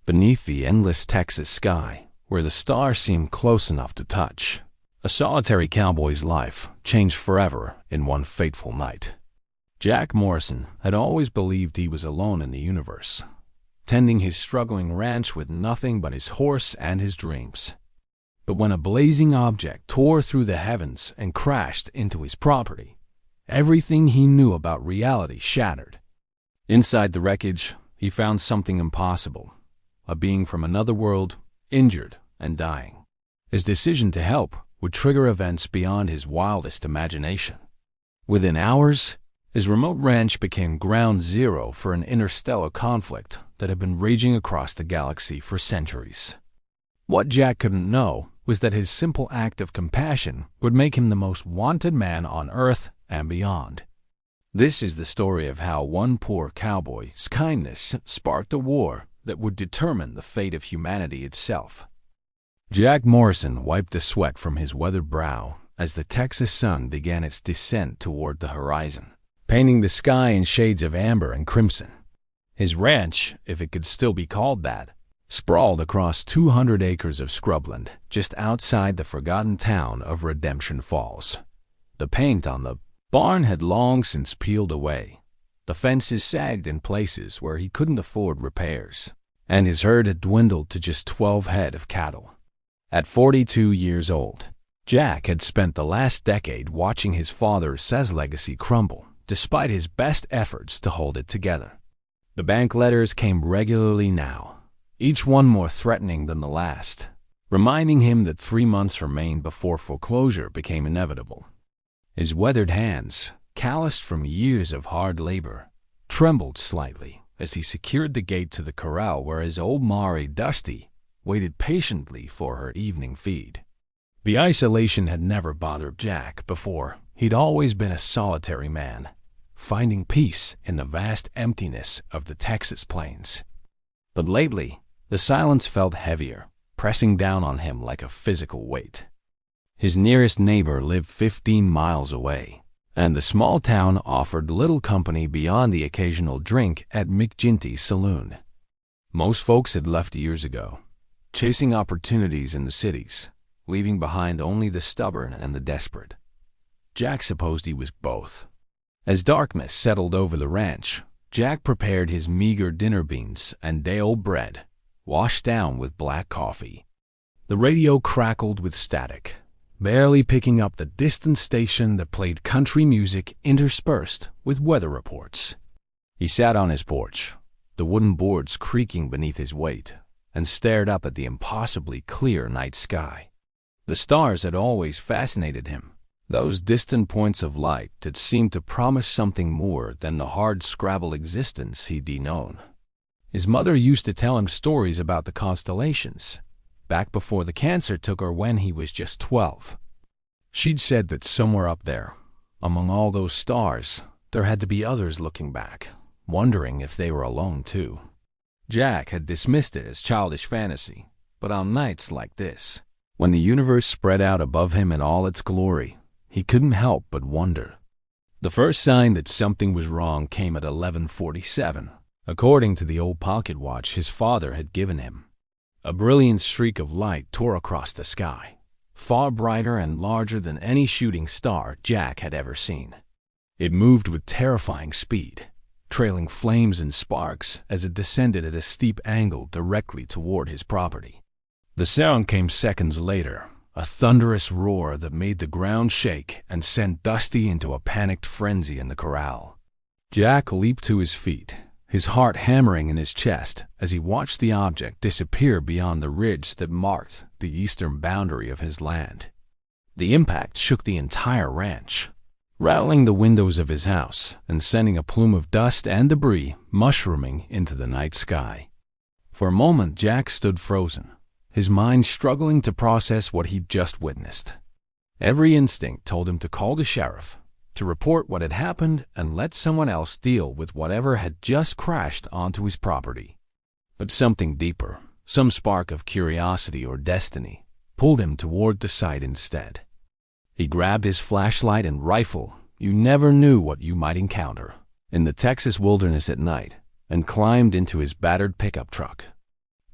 beneath the endless Texas sky, where the stars seemed close enough to touch. A solitary cowboy's life changed forever in one fateful night. Jack Morrison had always believed he was alone in the universe, tending his struggling ranch with nothing but his horse and his dreams. But when a blazing object tore through the heavens and crashed into his property, everything he knew about reality shattered. Inside the wreckage, he found something impossible, a being from another world, injured and dying. His decision to help would trigger events beyond his wildest imagination. Within hours, his remote ranch became ground zero for an interstellar conflict that had been raging across the galaxy for centuries. What Jack couldn't know was that his simple act of compassion would make him the most wanted man on Earth and beyond. This is the story of how one poor cowboy's kindness sparked a war that would determine the fate of humanity itself. Jack Morrison wiped the sweat from his weathered brow as the Texas sun began its descent toward the horizon, painting the sky in shades of amber and crimson. His ranch, if it could still be called that, sprawled across 200 acres of scrubland just outside the forgotten town of Redemption Falls. The paint on the barn had long since peeled away. The fences sagged in places where he couldn't afford repairs, and his herd had dwindled to just 12 head of cattle. At 42 years old, Jack had spent the last decade watching his father's legacy crumble, despite his best efforts to hold it together. The bank letters came regularly now, each one more threatening than the last, reminding him that 3 months remained before foreclosure became inevitable. His weathered hands, calloused from years of hard labor, trembled slightly as he secured the gate to the corral where his old Mari, Dusty, waited patiently for her evening feed. The isolation had never bothered Jack before. He'd always been a solitary man, finding peace in the vast emptiness of the Texas plains. But lately, the silence felt heavier, pressing down on him like a physical weight. His nearest neighbor lived 15 miles away, and the small town offered little company beyond the occasional drink at McGinty's saloon. Most folks had left years ago, chasing opportunities in the cities, leaving behind only the stubborn and the desperate. Jack supposed he was both. As darkness settled over the ranch, Jack prepared his meager dinner beans and day-old bread, washed down with black coffee. The radio crackled with static, barely picking up the distant station that played country music interspersed with weather reports. He sat on his porch, the wooden boards creaking beneath his weight, and stared up at the impossibly clear night sky. The stars had always fascinated him, those distant points of light that seemed to promise something more than the hard-scrabble existence he'd known. His mother used to tell him stories about the constellations, back before the cancer took her when he was just 12. She'd said that somewhere up there, among all those stars, there had to be others looking back, wondering if they were alone too. Jack had dismissed it as childish fantasy, but on nights like this, when the universe spread out above him in all its glory, he couldn't help but wonder. The first sign that something was wrong came at 11:47, according to the old pocket watch his father had given him. A brilliant streak of light tore across the sky, far brighter and larger than any shooting star Jack had ever seen. It moved with terrifying speed, trailing flames and sparks as it descended at a steep angle directly toward his property. The sound came seconds later, a thunderous roar that made the ground shake and sent Dusty into a panicked frenzy in the corral. Jack leaped to his feet, his heart hammering in his chest as he watched the object disappear beyond the ridge that marked the eastern boundary of his land. The impact shook the entire ranch, rattling the windows of his house and sending a plume of dust and debris mushrooming into the night sky. For a moment, Jack stood frozen, his mind struggling to process what he'd just witnessed. Every instinct told him to call the sheriff, to report what had happened and let someone else deal with whatever had just crashed onto his property. But something deeper, some spark of curiosity or destiny, pulled him toward the site instead. He grabbed his flashlight and rifle. You never knew what you might encounter in the Texas wilderness at night, and climbed into his battered pickup truck.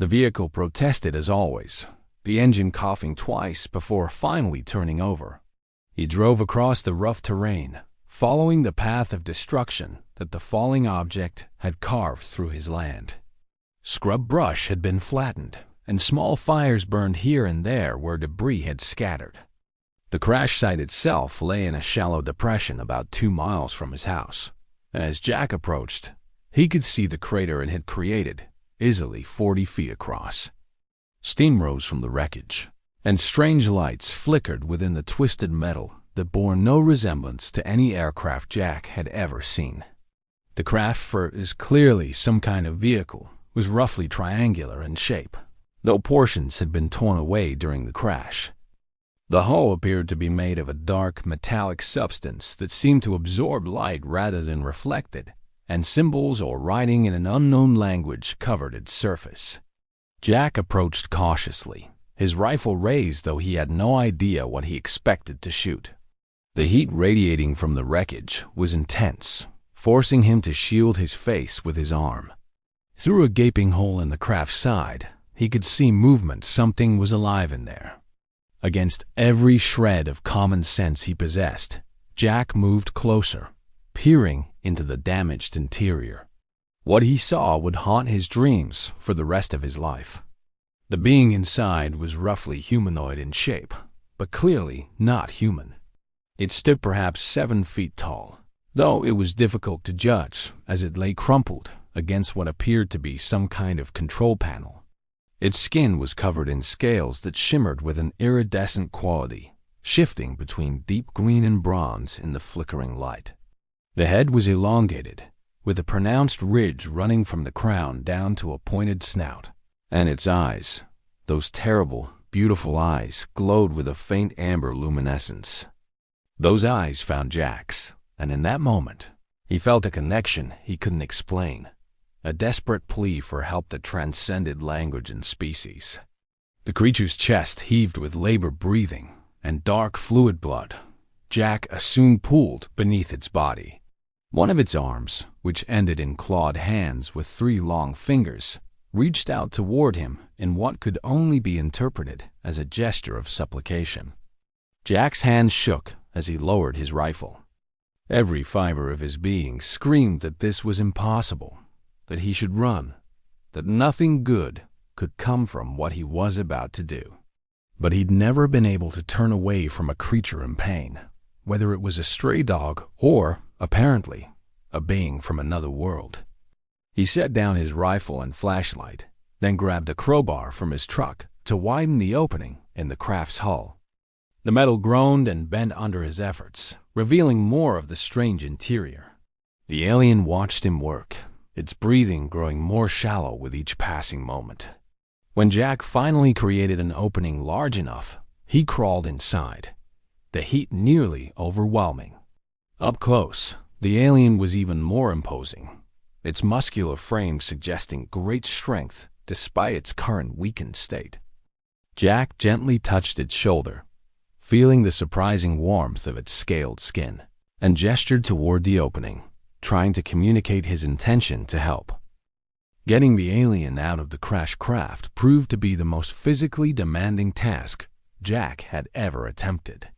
The vehicle protested as always, the engine coughing twice before finally turning over. He drove across the rough terrain, following the path of destruction that the falling object had carved through his land. Scrub brush had been flattened, and small fires burned here and there where debris had scattered. The crash site itself lay in a shallow depression about 2 miles from his house, and as Jack approached, he could see the crater it had created, easily 40 feet across. Steam rose from the wreckage, and strange lights flickered within the twisted metal that bore no resemblance to any aircraft Jack had ever seen. The craft, for it is clearly some kind of vehicle, was roughly triangular in shape, though portions had been torn away during the crash. The hull appeared to be made of a dark, metallic substance that seemed to absorb light rather than reflect it, and symbols or writing in an unknown language covered its surface. Jack approached cautiously, his rifle raised though he had no idea what he expected to shoot. The heat radiating from the wreckage was intense, forcing him to shield his face with his arm. Through a gaping hole in the craft's side, he could see movement. Something was alive in there. Against every shred of common sense he possessed, Jack moved closer, peering into the damaged interior. What he saw would haunt his dreams for the rest of his life. The being inside was roughly humanoid in shape, but clearly not human. It stood perhaps 7 feet tall, though it was difficult to judge as it lay crumpled against what appeared to be some kind of control panel. Its skin was covered in scales that shimmered with an iridescent quality, shifting between deep green and bronze in the flickering light. The head was elongated, with a pronounced ridge running from the crown down to a pointed snout, and its eyes, those terrible, beautiful eyes, glowed with a faint amber luminescence. Those eyes found Jack's, and in that moment, he felt a connection he couldn't explain. A desperate plea for help that transcended language and species. The creature's chest heaved with labored breathing, and dark fluid blood, Jack assumed, pooled beneath its body. One of its arms, which ended in clawed hands with 3 long fingers, reached out toward him in what could only be interpreted as a gesture of supplication. Jack's hand shook as he lowered his rifle. Every fiber of his being screamed that this was impossible, that he should run, that nothing good could come from what he was about to do. But he'd never been able to turn away from a creature in pain, whether it was a stray dog or, apparently, a being from another world. He set down his rifle and flashlight, then grabbed a crowbar from his truck to widen the opening in the craft's hull. The metal groaned and bent under his efforts, revealing more of the strange interior. The alien watched him work, its breathing growing more shallow with each passing moment. When Jack finally created an opening large enough, he crawled inside, the heat nearly overwhelming. Up close, the alien was even more imposing, its muscular frame suggesting great strength despite its current weakened state. Jack gently touched its shoulder, feeling the surprising warmth of its scaled skin, and gestured toward the opening, trying to communicate his intention to help. Getting the alien out of the crashed craft proved to be the most physically demanding task Jack had ever attempted.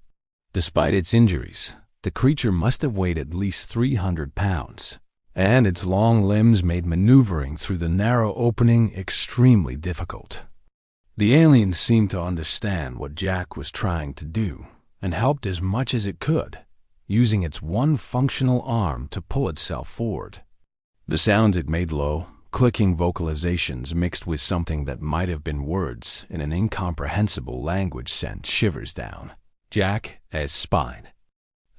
Despite its injuries, the creature must have weighed at least 300 pounds, and its long limbs made maneuvering through the narrow opening extremely difficult. The alien seemed to understand what Jack was trying to do, and helped as much as it could, using its one functional arm to pull itself forward. The sounds it made, low, clicking vocalizations mixed with something that might have been words in an incomprehensible language, sent shivers down Jack's spine.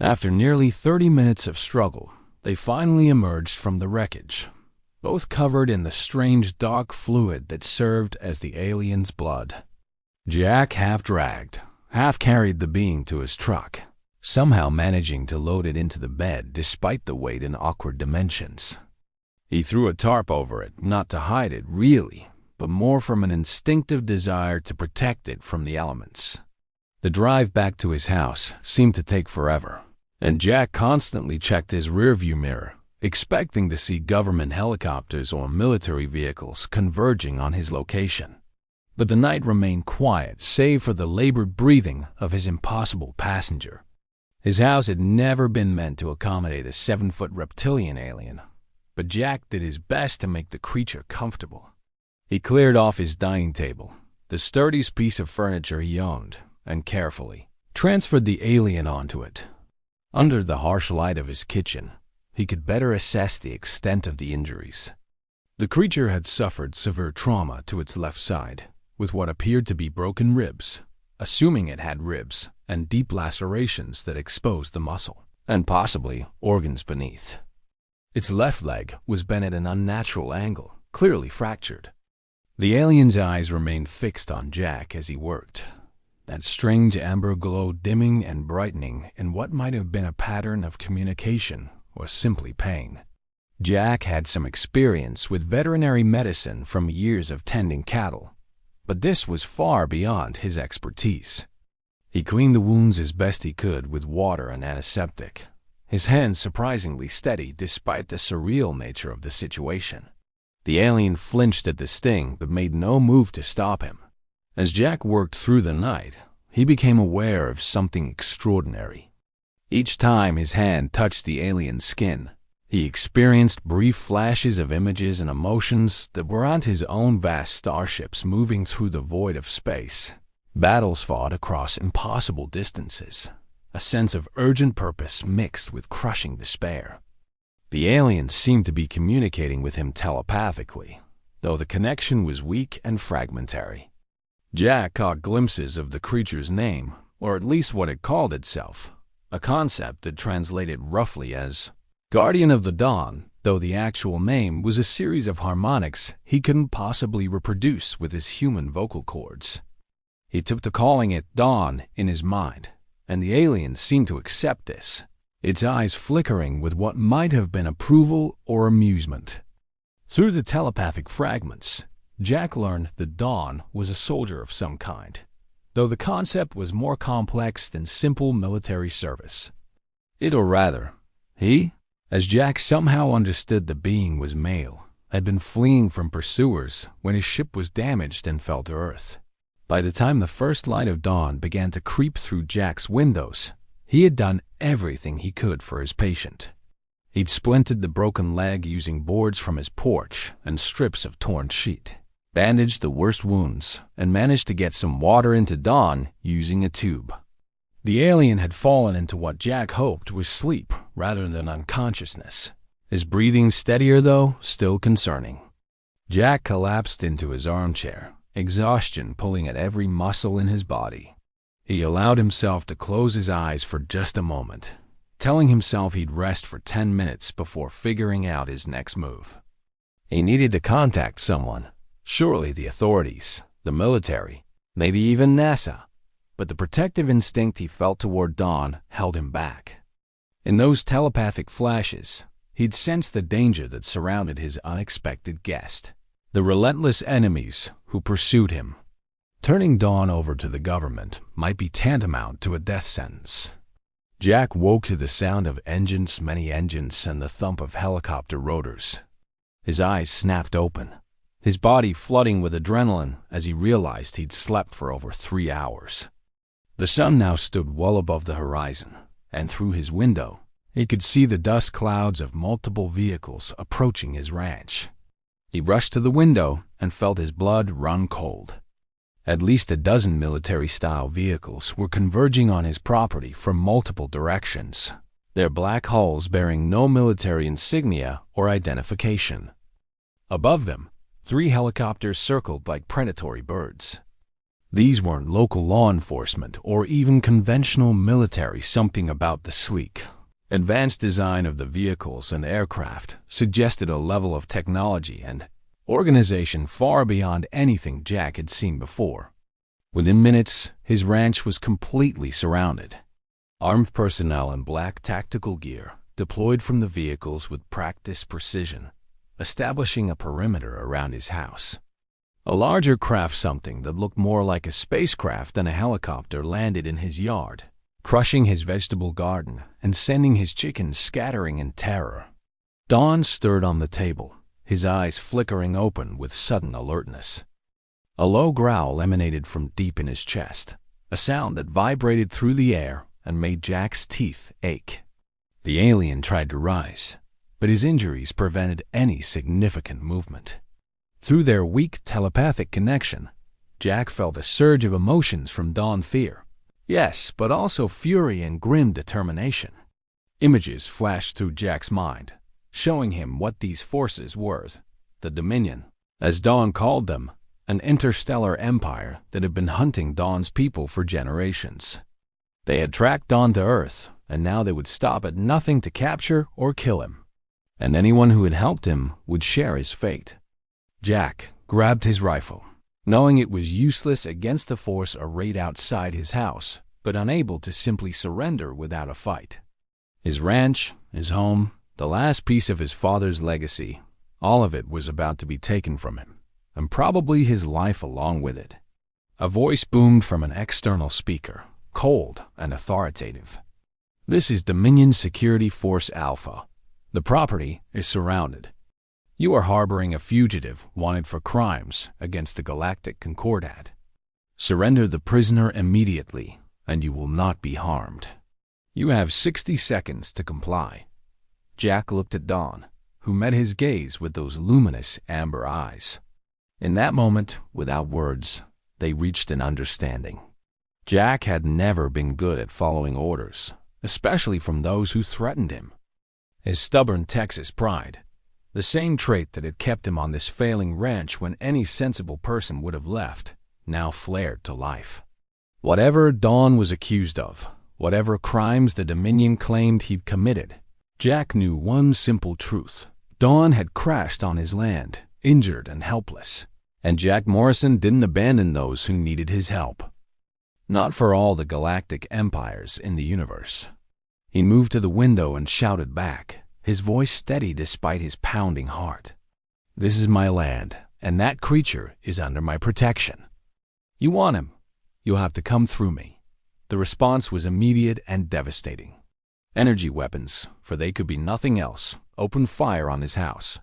After nearly 30 minutes of struggle, they finally emerged from the wreckage, both covered in the strange dark fluid that served as the alien's blood. Jack half dragged, half carried the being to his truck, somehow managing to load it into the bed despite the weight and awkward dimensions. He threw a tarp over it, not to hide it really, but more from an instinctive desire to protect it from the elements. The drive back to his house seemed to take forever, and Jack constantly checked his rearview mirror, expecting to see government helicopters or military vehicles converging on his location. But the night remained quiet, save for the labored breathing of his impossible passenger. His house had never been meant to accommodate a 7-foot reptilian alien, but Jack did his best to make the creature comfortable. He cleared off his dining table, the sturdiest piece of furniture he owned, and carefully transferred the alien onto it. Under the harsh light of his kitchen, he could better assess the extent of the injuries. The creature had suffered severe trauma to its left side, with what appeared to be broken ribs, assuming it had ribs, and deep lacerations that exposed the muscle, and possibly organs beneath. Its left leg was bent at an unnatural angle, clearly fractured. The alien's eyes remained fixed on Jack as he worked, that strange amber glow dimming and brightening in what might have been a pattern of communication or simply pain. Jack had some experience with veterinary medicine from years of tending cattle, but this was far beyond his expertise. He cleaned the wounds as best he could with water and antiseptic, his hands surprisingly steady despite the surreal nature of the situation. The alien flinched at the sting but made no move to stop him. As Jack worked through the night, he became aware of something extraordinary. Each time his hand touched the alien's skin, he experienced brief flashes of images and emotions that were on his own vast starships moving through the void of space. Battles fought across impossible distances, a sense of urgent purpose mixed with crushing despair. The alien seemed to be communicating with him telepathically, though the connection was weak and fragmentary. Jack caught glimpses of the creature's name, or at least what it called itself, a concept that translated roughly as Guardian of the Dawn, though the actual name was a series of harmonics he couldn't possibly reproduce with his human vocal cords. He took to calling it Dawn in his mind, and the alien seemed to accept this, its eyes flickering with what might have been approval or amusement. Through the telepathic fragments, Jack learned that Dawn was a soldier of some kind, though the concept was more complex than simple military service. He, as Jack somehow understood the being was male, had been fleeing from pursuers when his ship was damaged and fell to earth. By the time the first light of dawn began to creep through Jack's windows, he had done everything he could for his patient. He'd splinted the broken leg using boards from his porch and strips of torn sheet, bandaged the worst wounds, and managed to get some water into Dawn using a tube. The alien had fallen into what Jack hoped was sleep rather than unconsciousness. His breathing steadier, though, still concerning. Jack collapsed into his armchair, exhaustion pulling at every muscle in his body. He allowed himself to close his eyes for just a moment, telling himself he'd rest for 10 minutes before figuring out his next move. He needed to contact someone, surely the authorities, the military, maybe even NASA, but the protective instinct he felt toward Dawn held him back. In those telepathic flashes, he'd sensed the danger that surrounded his unexpected guest, the relentless enemies who pursued him. Turning Dawn over to the government might be tantamount to a death sentence. Jack woke to the sound of engines, many engines, and the thump of helicopter rotors. His eyes snapped open, his body flooding with adrenaline as he realized he'd slept for over 3 hours. The sun now stood well above the horizon, and through his window, he could see the dust clouds of multiple vehicles approaching his ranch. He rushed to the window and felt his blood run cold. At least a dozen military-style vehicles were converging on his property from multiple directions, their black hulls bearing no military insignia or identification. Above them, 3 helicopters circled like predatory birds. These weren't local law enforcement or even conventional military. Something about the sleek, advanced design of the vehicles and aircraft suggested a level of technology and organization far beyond anything Jack had seen before. Within minutes, his ranch was completely surrounded. Armed personnel in black tactical gear deployed from the vehicles with practiced precision, establishing a perimeter around his house. A larger craft, something that looked more like a spacecraft than a helicopter, landed in his yard, crushing his vegetable garden and sending his chickens scattering in terror. Don stirred on the table, his eyes flickering open with sudden alertness. A low growl emanated from deep in his chest, a sound that vibrated through the air and made Jack's teeth ache. The alien tried to rise, but his injuries prevented any significant movement. Through their weak telepathic connection, Jack felt a surge of emotions from Don's fear. Yes, but also fury and grim determination. Images flashed through Jack's mind, showing him what these forces were. The Dominion, as Don called them, an interstellar empire that had been hunting Don's people for generations. They had tracked Don to Earth, and now they would stop at nothing to capture or kill him. And anyone who had helped him would share his fate. Jack grabbed his rifle, knowing it was useless against the force arrayed outside his house, but unable to simply surrender without a fight. His ranch, his home, the last piece of his father's legacy, all of it was about to be taken from him, and probably his life along with it. A voice boomed from an external speaker, cold and authoritative. "This is Dominion Security Force Alpha. The property is surrounded. You are harboring a fugitive wanted for crimes against the Galactic Concordat. Surrender the prisoner immediately, and you will not be harmed. You have 60 seconds to comply." Jack looked at Don, who met his gaze with those luminous amber eyes. In that moment, without words, they reached an understanding. Jack had never been good at following orders, especially from those who threatened him. His stubborn Texas pride, the same trait that had kept him on this failing ranch when any sensible person would have left, now flared to life. Whatever Don was accused of, whatever crimes the Dominion claimed he'd committed, Jack knew one simple truth. Don had crashed on his land, injured and helpless, and Jack Morrison didn't abandon those who needed his help. Not for all the galactic empires in the universe. He moved to the window and shouted back, his voice steady despite his pounding heart. "This is my land, and that creature is under my protection. You want him? You'll have to come through me." The response was immediate and devastating. Energy weapons, for they could be nothing else, opened fire on his house.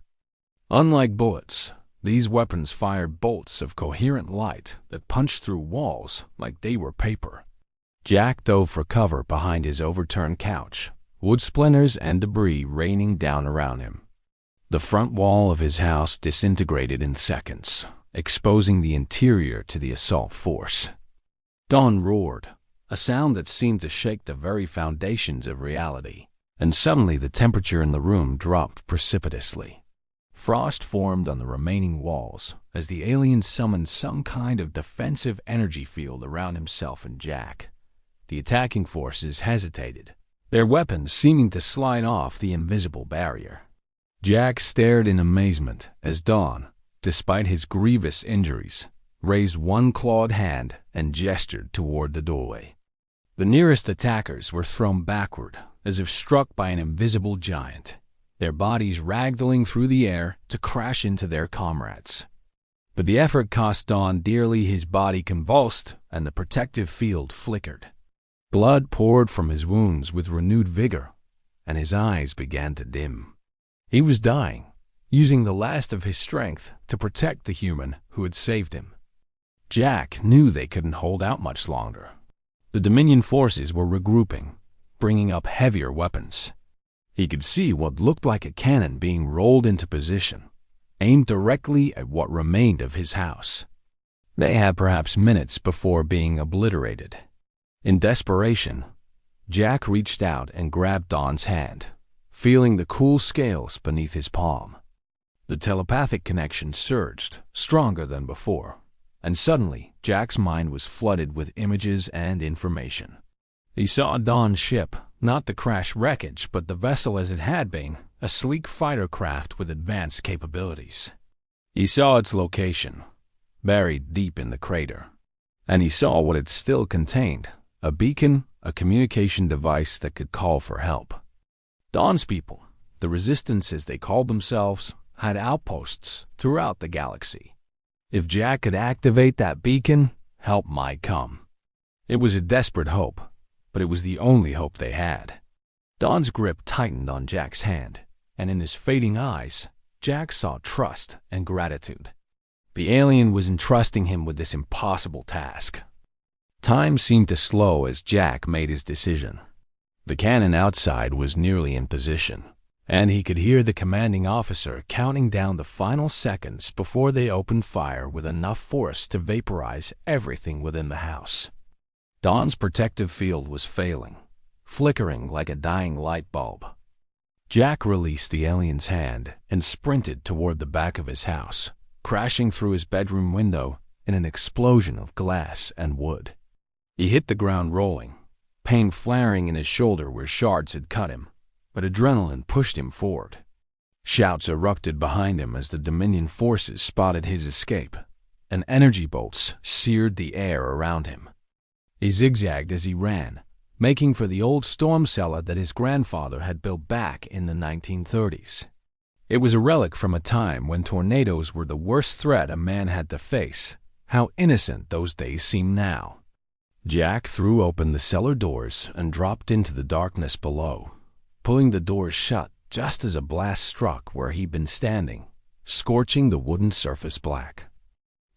Unlike bullets, these weapons fired bolts of coherent light that punched through walls like they were paper. Jack dove for cover behind his overturned couch, wood splinters and debris raining down around him. The front wall of his house disintegrated in seconds, exposing the interior to the assault force. Don roared, a sound that seemed to shake the very foundations of reality, and suddenly the temperature in the room dropped precipitously. Frost formed on the remaining walls as the alien summoned some kind of defensive energy field around himself and Jack. The attacking forces hesitated, their weapons seeming to slide off the invisible barrier. Jack stared in amazement as Don, despite his grievous injuries, raised one clawed hand and gestured toward the doorway. The nearest attackers were thrown backward, as if struck by an invisible giant, their bodies ragdolling through the air to crash into their comrades. But the effort cost Don dearly. His body convulsed, and the protective field flickered. Blood poured from his wounds with renewed vigor, and his eyes began to dim. He was dying, using the last of his strength to protect the human who had saved him. Jack knew they couldn't hold out much longer. The Dominion forces were regrouping, bringing up heavier weapons. He could see what looked like a cannon being rolled into position, aimed directly at what remained of his house. They had perhaps minutes before being obliterated. In desperation, Jack reached out and grabbed Don's hand, feeling the cool scales beneath his palm. The telepathic connection surged, stronger than before, and suddenly Jack's mind was flooded with images and information. He saw Don's ship, not the crash wreckage, but the vessel as it had been, a sleek fighter craft with advanced capabilities. He saw its location, buried deep in the crater, and he saw what it still contained, a beacon, a communication device that could call for help. Don's people, the Resistance as they called themselves, had outposts throughout the galaxy. If Jack could activate that beacon, help might come. It was a desperate hope, but it was the only hope they had. Don's grip tightened on Jack's hand, and in his fading eyes, Jack saw trust and gratitude. The alien was entrusting him with this impossible task. Time seemed to slow as Jack made his decision. The cannon outside was nearly in position, and he could hear the commanding officer counting down the final seconds before they opened fire with enough force to vaporize everything within the house. Dawn's protective field was failing, flickering like a dying light bulb. Jack released the alien's hand and sprinted toward the back of his house, crashing through his bedroom window in an explosion of glass and wood. He hit the ground rolling, pain flaring in his shoulder where shards had cut him, but adrenaline pushed him forward. Shouts erupted behind him as the Dominion forces spotted his escape, and energy bolts seared the air around him. He zigzagged as he ran, making for the old storm cellar that his grandfather had built back in the 1930s. It was a relic from a time when tornadoes were the worst threat a man had to face. How innocent those days seem now. Jack threw open the cellar doors and dropped into the darkness below, pulling the doors shut just as a blast struck where he'd been standing, scorching the wooden surface black.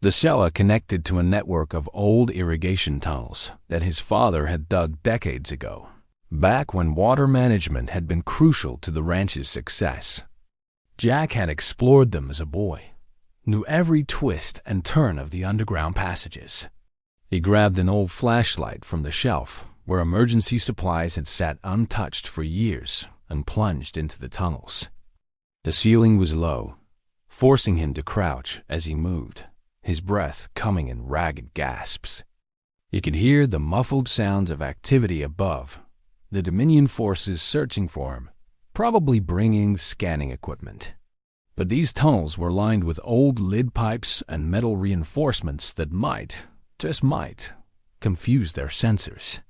The cellar connected to a network of old irrigation tunnels that his father had dug decades ago, back when water management had been crucial to the ranch's success. Jack had explored them as a boy, knew every twist and turn of the underground passages. He grabbed an old flashlight from the shelf where emergency supplies had sat untouched for years and plunged into the tunnels. The ceiling was low, forcing him to crouch as he moved, his breath coming in ragged gasps. He could hear the muffled sounds of activity above, the Dominion forces searching for him, probably bringing scanning equipment. But these tunnels were lined with old lid pipes and metal reinforcements that might, just might, confuse their sensors.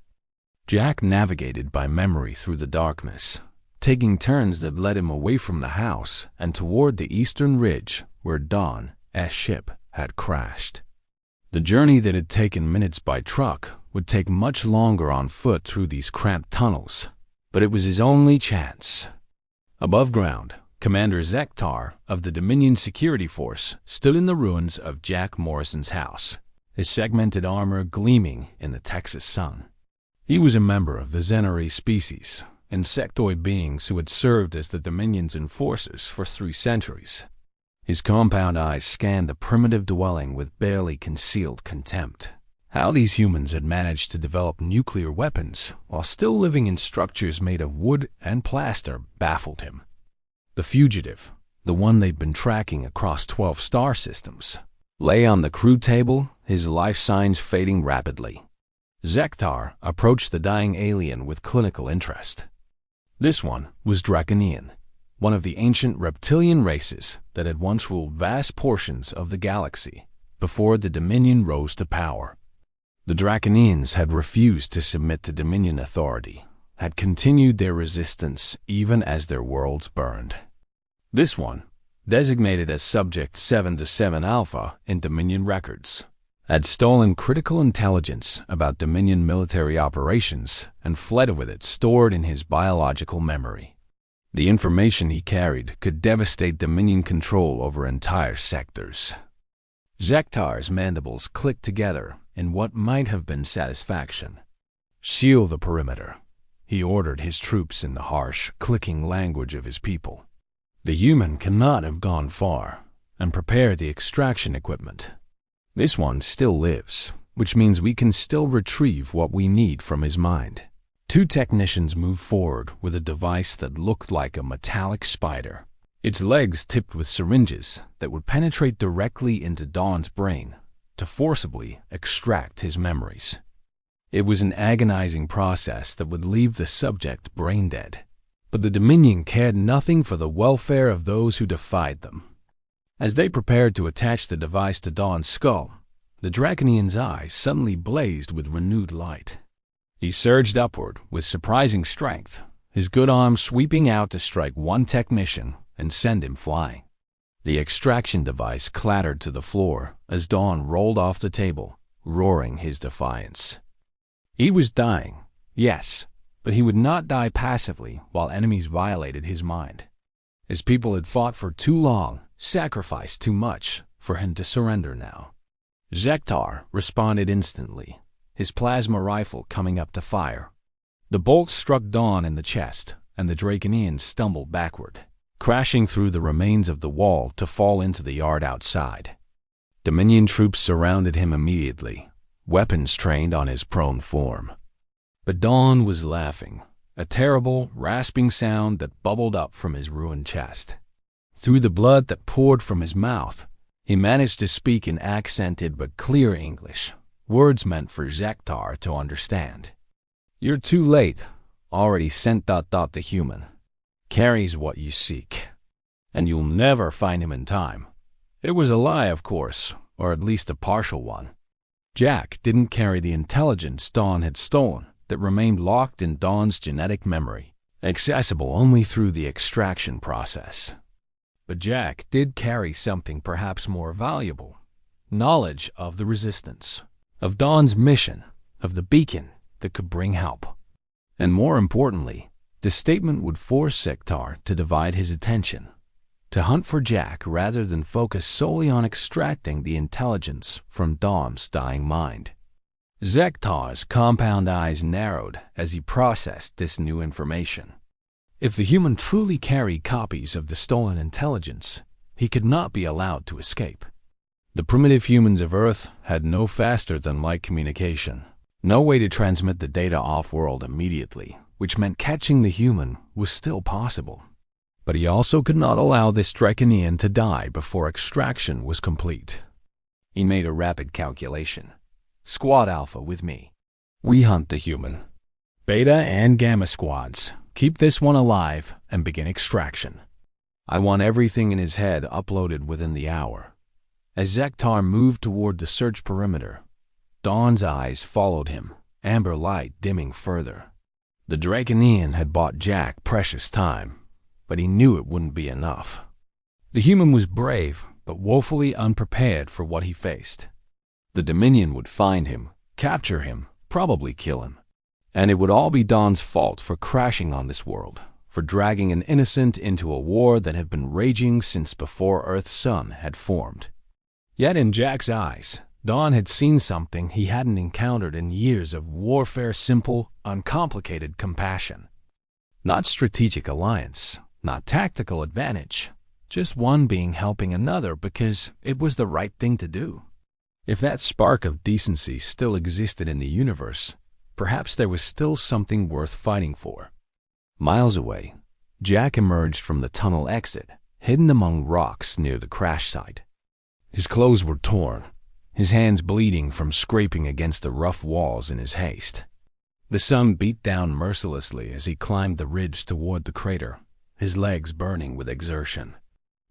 Jack navigated by memory through the darkness, taking turns that led him away from the house and toward the eastern ridge where Dawn's ship had crashed. The journey that had taken minutes by truck would take much longer on foot through these cramped tunnels, but it was his only chance. Above ground, Commander Reptile of the Dominion Security Force stood in the ruins of Jack Morrison's house, his segmented armor gleaming in the Texas sun. He was a member of the Xenari species, insectoid beings who had served as the Dominion's enforcers for 3 centuries. His compound eyes scanned the primitive dwelling with barely concealed contempt. How these humans had managed to develop nuclear weapons while still living in structures made of wood and plaster baffled him. The fugitive, the one they'd been tracking across 12 star systems, lay on the crew table, his life signs fading rapidly. Reptile approached the dying alien with clinical interest. This one was Draconian, one of the ancient reptilian races that had once ruled vast portions of the galaxy before the Dominion rose to power. The Draconians had refused to submit to Dominion authority, had continued their resistance even as their worlds burned. This one, designated as Subject 7-7 Alpha in Dominion records, had stolen critical intelligence about Dominion military operations and fled with it stored in his biological memory. The information he carried could devastate Dominion control over entire sectors. Reptile's mandibles clicked together in what might have been satisfaction. "Seal the perimeter," he ordered his troops in the harsh, clicking language of his people. "The human cannot have gone far, and prepare the extraction equipment. This one still lives, which means we can still retrieve what we need from his mind." 2 technicians moved forward with a device that looked like a metallic spider, its legs tipped with syringes that would penetrate directly into Dawn's brain to forcibly extract his memories. It was an agonizing process that would leave the subject brain dead, but the Dominion cared nothing for the welfare of those who defied them. As they prepared to attach the device to Dawn's skull, the Draconian's eyes suddenly blazed with renewed light. He surged upward with surprising strength, his good arm sweeping out to strike one technician and send him flying. The extraction device clattered to the floor as Dawn rolled off the table, roaring his defiance. He was dying, yes, but he would not die passively while enemies violated his mind. His people had fought for too long, sacrificed too much, for him to surrender now. Zektar responded instantly, his plasma rifle coming up to fire. The bolt struck Dawn in the chest, and the Draconian stumbled backward, crashing through the remains of the wall to fall into the yard outside. Dominion troops surrounded him immediately, weapons trained on his prone form. But Dawn was laughing, a terrible, rasping sound that bubbled up from his ruined chest. Through the blood that poured from his mouth, he managed to speak in accented but clear English, words meant for Zektar to understand. "You're too late. Already sent ... the human. Carries what you seek. And you'll never find him in time." It was a lie, of course, or at least a partial one. Jack didn't carry the intelligence Dawn had stolen that remained locked in Dawn's genetic memory, accessible only through the extraction process. But Jack did carry something perhaps more valuable: knowledge of the Resistance, of Dawn's mission, of the beacon that could bring help. And more importantly, the statement would force Zektar to divide his attention, to hunt for Jack rather than focus solely on extracting the intelligence from Dawn's dying mind. Zektar's compound eyes narrowed as he processed this new information. If the human truly carried copies of the stolen intelligence, he could not be allowed to escape. The primitive humans of Earth had no faster-than-light communication, no way to transmit the data off-world immediately, which meant catching the human was still possible. But he also could not allow this Draconian to die before extraction was complete. He made a rapid calculation. "Squad Alpha with me. We hunt the human. Beta and Gamma squads, keep this one alive and begin extraction. I want everything in his head uploaded within the hour." As Zektar moved toward the search perimeter, Dawn's eyes followed him, amber light dimming further. The Draconian had bought Jack precious time, but he knew it wouldn't be enough. The human was brave, but woefully unprepared for what he faced. The Dominion would find him, capture him, probably kill him. And it would all be Dawn's fault for crashing on this world, for dragging an innocent into a war that had been raging since before Earth's sun had formed. Yet in Jack's eyes, Dawn had seen something he hadn't encountered in years of warfare: simple, uncomplicated compassion. Not strategic alliance, not tactical advantage, just one being helping another because it was the right thing to do. If that spark of decency still existed in the universe, perhaps there was still something worth fighting for. Miles away, Jack emerged from the tunnel exit, hidden among rocks near the crash site. His clothes were torn, his hands bleeding from scraping against the rough walls in his haste. The sun beat down mercilessly as he climbed the ridge toward the crater, his legs burning with exertion.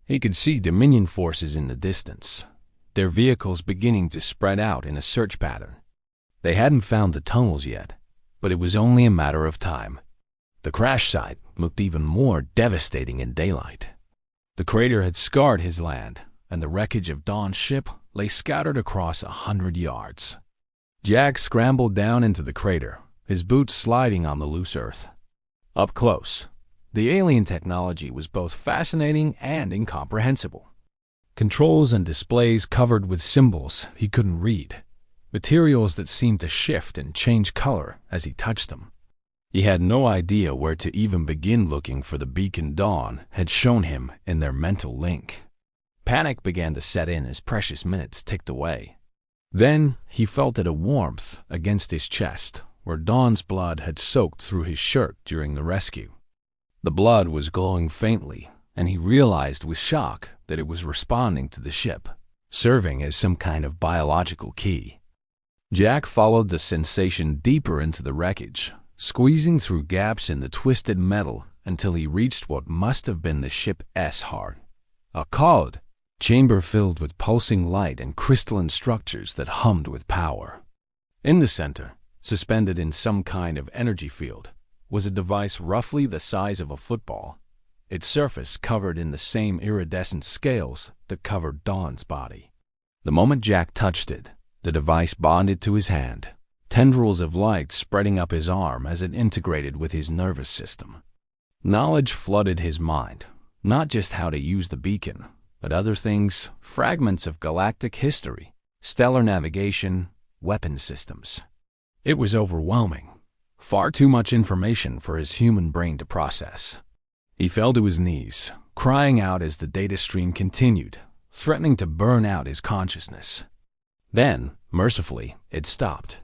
He could see Dominion forces in the distance, their vehicles beginning to spread out in a search pattern. They hadn't found the tunnels yet, but it was only a matter of time. The crash site looked even more devastating in daylight. The crater had scarred his land, and the wreckage of Dawn's ship lay scattered across 100 yards. Jack scrambled down into the crater, his boots sliding on the loose earth. Up close, the alien technology was both fascinating and incomprehensible. Controls and displays covered with symbols he couldn't read, materials that seemed to shift and change color as he touched them. He had no idea where to even begin looking for the beacon Dawn had shown him in their mental link. Panic began to set in as precious minutes ticked away. Then he felt a warmth against his chest, where Dawn's blood had soaked through his shirt during the rescue. The blood was glowing faintly, and he realized with shock that it was responding to the ship, serving as some kind of biological key. Jack followed the sensation deeper into the wreckage, squeezing through gaps in the twisted metal until he reached what must have been the ship's heart, a cold chamber filled with pulsing light and crystalline structures that hummed with power. In the center, suspended in some kind of energy field, was a device roughly the size of a football, its surface covered in the same iridescent scales that covered Dawn's body. The moment Jack touched it, the device bonded to his hand, tendrils of light spreading up his arm as it integrated with his nervous system. Knowledge flooded his mind, Not just how to use the beacon, but other things, fragments of galactic history, stellar navigation, weapon systems. It was overwhelming. Far too much information for his human brain to process. He fell to his knees, crying out as the data stream continued, threatening to burn out his consciousness. Then, mercifully, it stopped.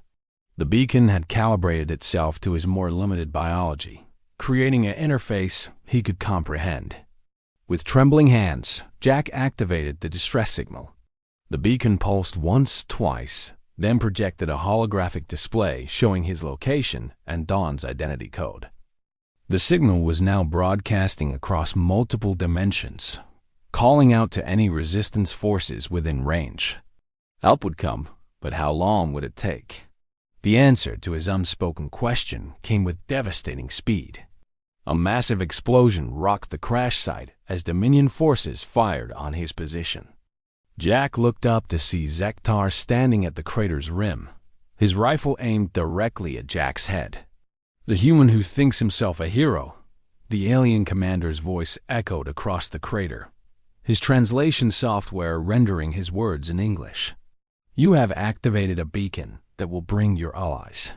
The beacon had calibrated itself to his more limited biology, creating an interface he could comprehend. With trembling hands, Jack activated the distress signal. The beacon pulsed once, twice, then projected a holographic display showing his location and Dawn's identity code. The signal was now broadcasting across multiple dimensions, calling out to any resistance forces within range. Help would come, but how long would it take? The answer to his unspoken question came with devastating speed. A massive explosion rocked the crash site as Dominion forces fired on his position. Jack looked up to see Zektar standing at the crater's rim, his rifle aimed directly at Jack's head. The human who thinks himself a hero, the alien commander's voice echoed across the crater, his translation software rendering his words in English. You have activated a beacon that will bring your allies.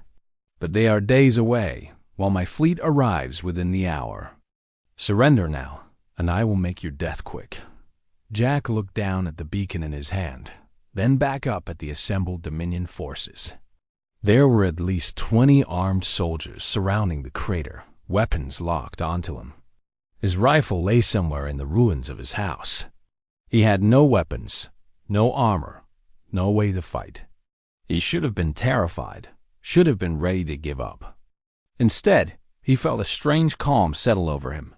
But they are days away, while my fleet arrives within the hour. Surrender now, and I will make your death quick. Jack looked down at the beacon in his hand, then back up at the assembled Dominion forces. There were at least 20 armed soldiers surrounding the crater, weapons locked onto him. His rifle lay somewhere in the ruins of his house. He had no weapons, no armor, no way to fight. He should have been terrified, should have been ready to give up. Instead, he felt a strange calm settle over him.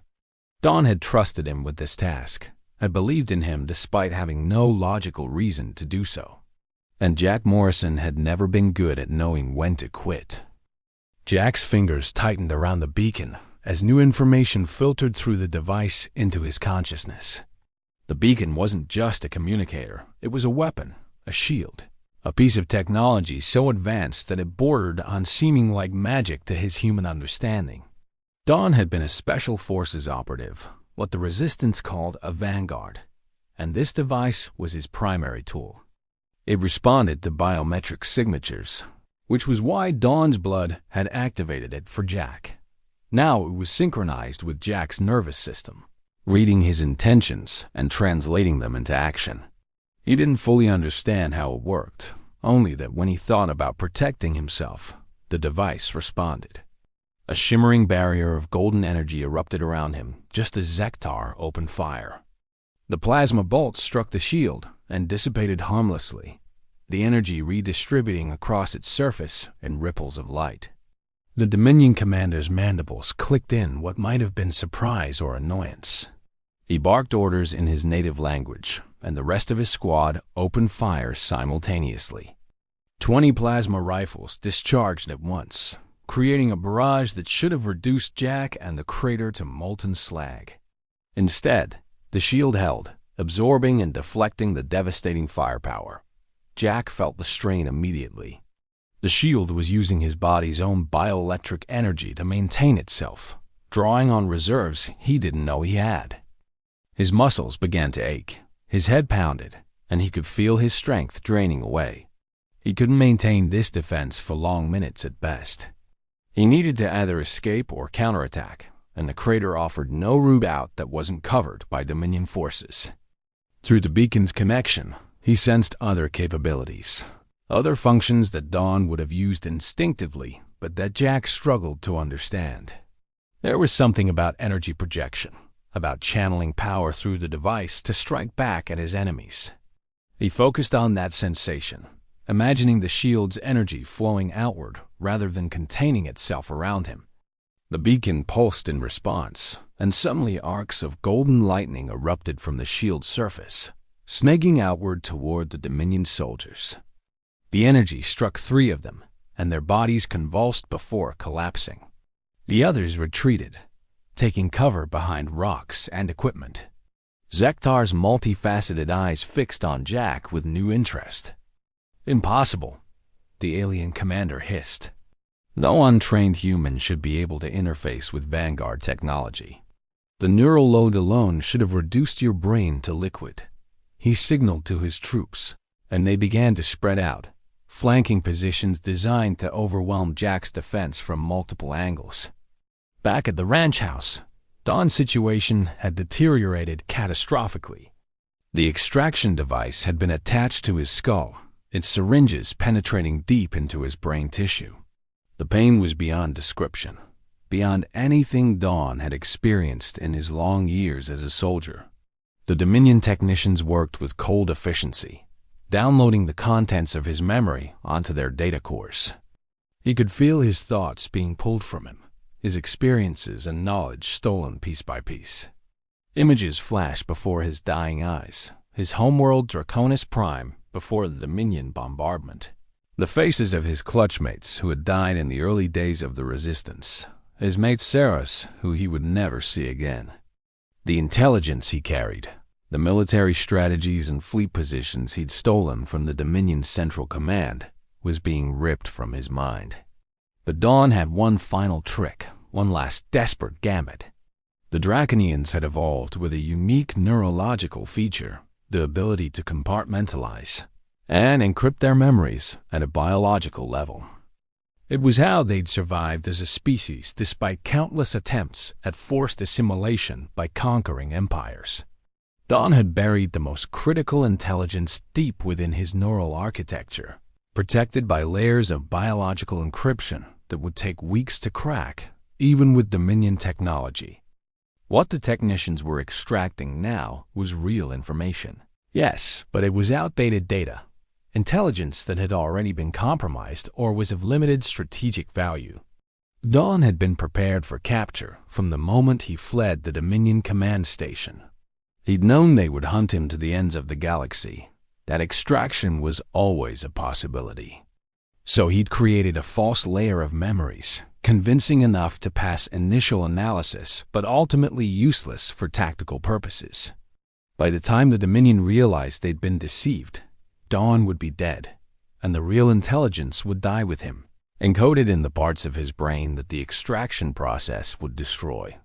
Dawn had trusted him with this task, had believed in him despite having no logical reason to do so. And Jack Morrison had never been good at knowing when to quit. Jack's fingers tightened around the beacon as new information filtered through the device into his consciousness. The beacon wasn't just a communicator, it was a weapon, a shield, a piece of technology so advanced that it bordered on seeming like magic to his human understanding. Dawn had been a special forces operative, what the Resistance called a vanguard, and this device was his primary tool. It responded to biometric signatures, which was why Dawn's blood had activated it for Jack. Now it was synchronized with Jack's nervous system, reading his intentions and translating them into action. He didn't fully understand how it worked, only that when he thought about protecting himself, the device responded. A shimmering barrier of golden energy erupted around him just as Zektar opened fire. The plasma bolts struck the shield and dissipated harmlessly, the energy redistributing across its surface in ripples of light. The Dominion commander's mandibles clicked in what might have been surprise or annoyance. He barked orders in his native language, and the rest of his squad opened fire simultaneously. 20 plasma rifles discharged at once, creating a barrage that should have reduced Jack and the crater to molten slag. Instead, the shield held, absorbing and deflecting the devastating firepower. Jack felt the strain immediately. The shield was using his body's own bioelectric energy to maintain itself, drawing on reserves he didn't know he had. His muscles began to ache, his head pounded, and he could feel his strength draining away. He couldn't maintain this defense for long minutes at best. He needed to either escape or counterattack, and the crater offered no route out that wasn't covered by Dominion forces. Through the beacon's connection, he sensed other capabilities, other functions that Dawn would have used instinctively, but that Jack struggled to understand. There was something about energy projection, about channeling power through the device to strike back at his enemies. He focused on that sensation, imagining the shield's energy flowing outward rather than containing itself around him. The beacon pulsed in response, and suddenly arcs of golden lightning erupted from the shield's surface, snaking outward toward the Dominion soldiers. The energy struck 3 of them, and their bodies convulsed before collapsing. The others retreated, taking cover behind rocks and equipment. Zektar's multifaceted eyes fixed on Jack with new interest. "Impossible," the alien commander hissed. No untrained human should be able to interface with Vanguard technology. The neural load alone should have reduced your brain to liquid. He signaled to his troops, and they began to spread out, flanking positions designed to overwhelm Jack's defense from multiple angles. Back at the ranch house, Don's situation had deteriorated catastrophically. The extraction device had been attached to his skull, its syringes penetrating deep into his brain tissue. The pain was beyond description, beyond anything Don had experienced in his long years as a soldier. The Dominion technicians worked with cold efficiency, downloading the contents of his memory onto their data cores. He could feel his thoughts being pulled from him, his experiences and knowledge stolen piece by piece. Images flashed before his dying eyes, his homeworld Draconis Prime before the Dominion bombardment. The faces of his clutchmates who had died in the early days of the Resistance, his mate Saras, who he would never see again. The intelligence he carried, the military strategies and fleet positions he'd stolen from the Dominion Central Command, was being ripped from his mind. But Dawn had one final trick, one last desperate gambit. The Draconians had evolved with a unique neurological feature, the ability to compartmentalize and encrypt their memories at a biological level. It was how they'd survived as a species despite countless attempts at forced assimilation by conquering empires. Don had buried the most critical intelligence deep within his neural architecture, protected by layers of biological encryption that would take weeks to crack, even with Dominion technology. What the technicians were extracting now was real information. Yes, but it was outdated data. Intelligence that had already been compromised or was of limited strategic value. Don had been prepared for capture from the moment he fled the Dominion command station. He'd known they would hunt him to the ends of the galaxy. That extraction was always a possibility. So he'd created a false layer of memories, convincing enough to pass initial analysis but ultimately useless for tactical purposes. By the time the Dominion realized they'd been deceived, Dawn would be dead, and the real intelligence would die with him, encoded in the parts of his brain that the extraction process would destroy.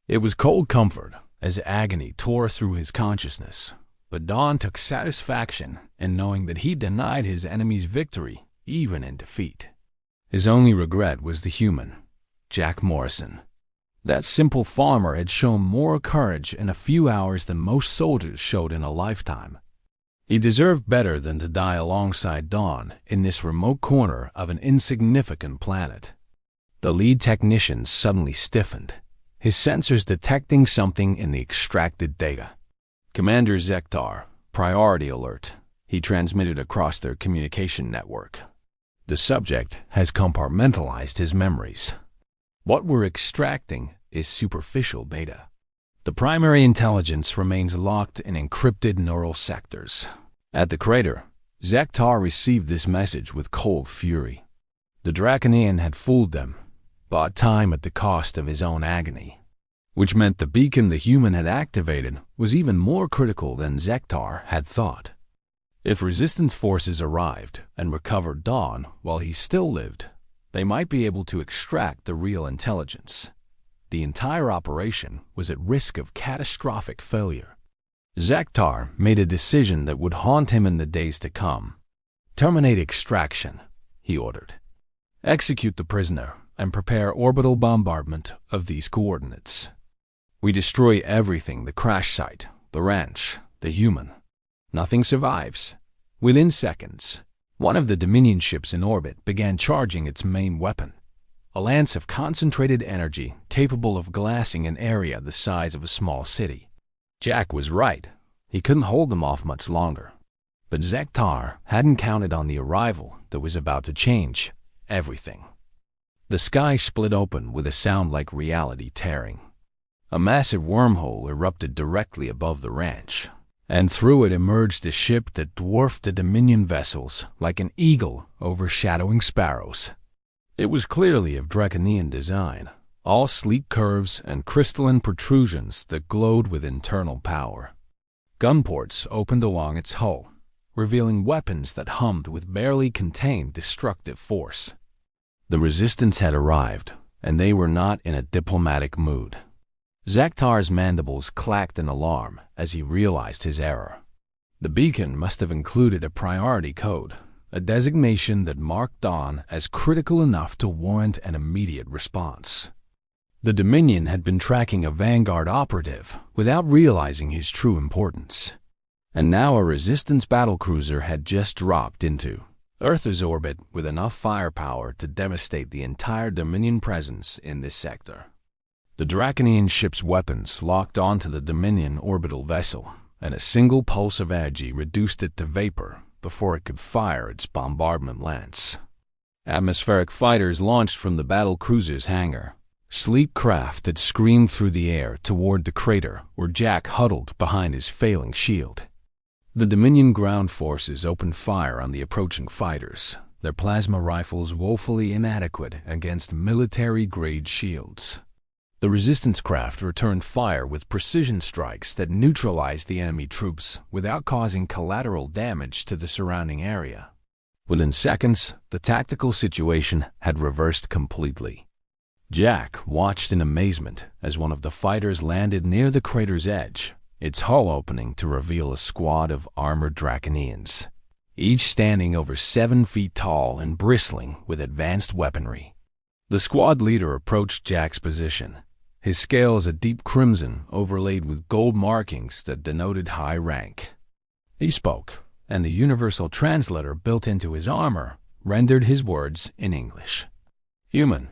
It was cold comfort as agony tore through his consciousness, but Dawn took satisfaction in knowing that he denied his enemy's victory even in defeat. His only regret was the human, Jack Morrison. That simple farmer had shown more courage in a few hours than most soldiers showed in a lifetime. He deserved better than to die alongside Dawn in this remote corner of an insignificant planet. The lead technician suddenly stiffened, his sensors detecting something in the extracted data. "Commander Zektar, priority alert," he transmitted across their communication network. "The subject has compartmentalized his memories. What we're extracting is superficial data. The primary intelligence remains locked in encrypted neural sectors." At the crater, Zektar received this message with cold fury. The Draconian had fooled them, bought time at the cost of his own agony, which meant the beacon the human had activated was even more critical than Zektar had thought. If resistance forces arrived and recovered Dawn while he still lived, they might be able to extract the real intelligence. The entire operation was at risk of catastrophic failure. Zektar made a decision that would haunt him in the days to come. "Terminate extraction," he ordered. "Execute the prisoner and prepare orbital bombardment of these coordinates. We destroy everything: the crash site, the ranch, the human. Nothing survives." Within seconds, one of the Dominion ships in orbit began charging its main weapon, a lance of concentrated energy capable of glassing an area the size of a small city. Jack was right. He couldn't hold them off much longer. But Zektar hadn't counted on the arrival that was about to change everything. The sky split open with a sound like reality tearing. A massive wormhole erupted directly above the ranch, and through it emerged a ship that dwarfed the Dominion vessels like an eagle overshadowing sparrows. It was clearly of Draconian design, all sleek curves and crystalline protrusions that glowed with internal power. Gun ports opened along its hull, revealing weapons that hummed with barely contained destructive force. The resistance had arrived, and they were not in a diplomatic mood. Zaktar's mandibles clacked in alarm as he realized his error. The beacon must have included a priority code, a designation that marked Dawn as critical enough to warrant an immediate response. The Dominion had been tracking a Vanguard operative without realizing his true importance. And now a Resistance battlecruiser had just dropped into Earth's orbit with enough firepower to devastate the entire Dominion presence in this sector. The Draconian ship's weapons locked onto the Dominion orbital vessel, and a single pulse of energy reduced it to vapor before it could fire its bombardment lance. Atmospheric fighters launched from the battlecruiser's hangar. Sleek craft that screamed through the air toward the crater where Jack huddled behind his failing shield. The Dominion ground forces opened fire on the approaching fighters, their plasma rifles woefully inadequate against military-grade shields. The Resistance craft returned fire with precision strikes that neutralized the enemy troops without causing collateral damage to the surrounding area. Within seconds, the tactical situation had reversed completely. Jack watched in amazement as one of the fighters landed near the crater's edge, its hull opening to reveal a squad of armored Draconians, each standing over 7 feet tall and bristling with advanced weaponry. The squad leader approached Jack's position, his scales a deep crimson overlaid with gold markings that denoted high rank. He spoke, and the universal translator built into his armor rendered his words in English. "Human,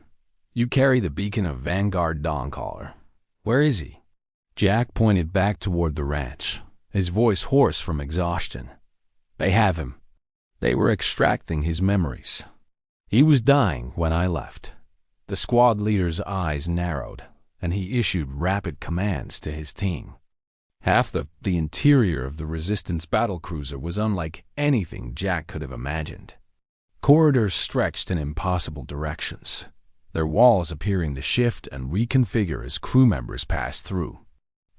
you carry the beacon of Vanguard Dawncaller. Where is he?" Jack pointed back toward the ranch, his voice hoarse from exhaustion. "They have him. They were extracting his memories. He was dying when I left." The squad leader's eyes narrowed, and he issued rapid commands to his team. Half the interior of the Resistance battlecruiser was unlike anything Jack could have imagined. Corridors stretched in impossible directions, their walls appearing to shift and reconfigure as crew members passed through.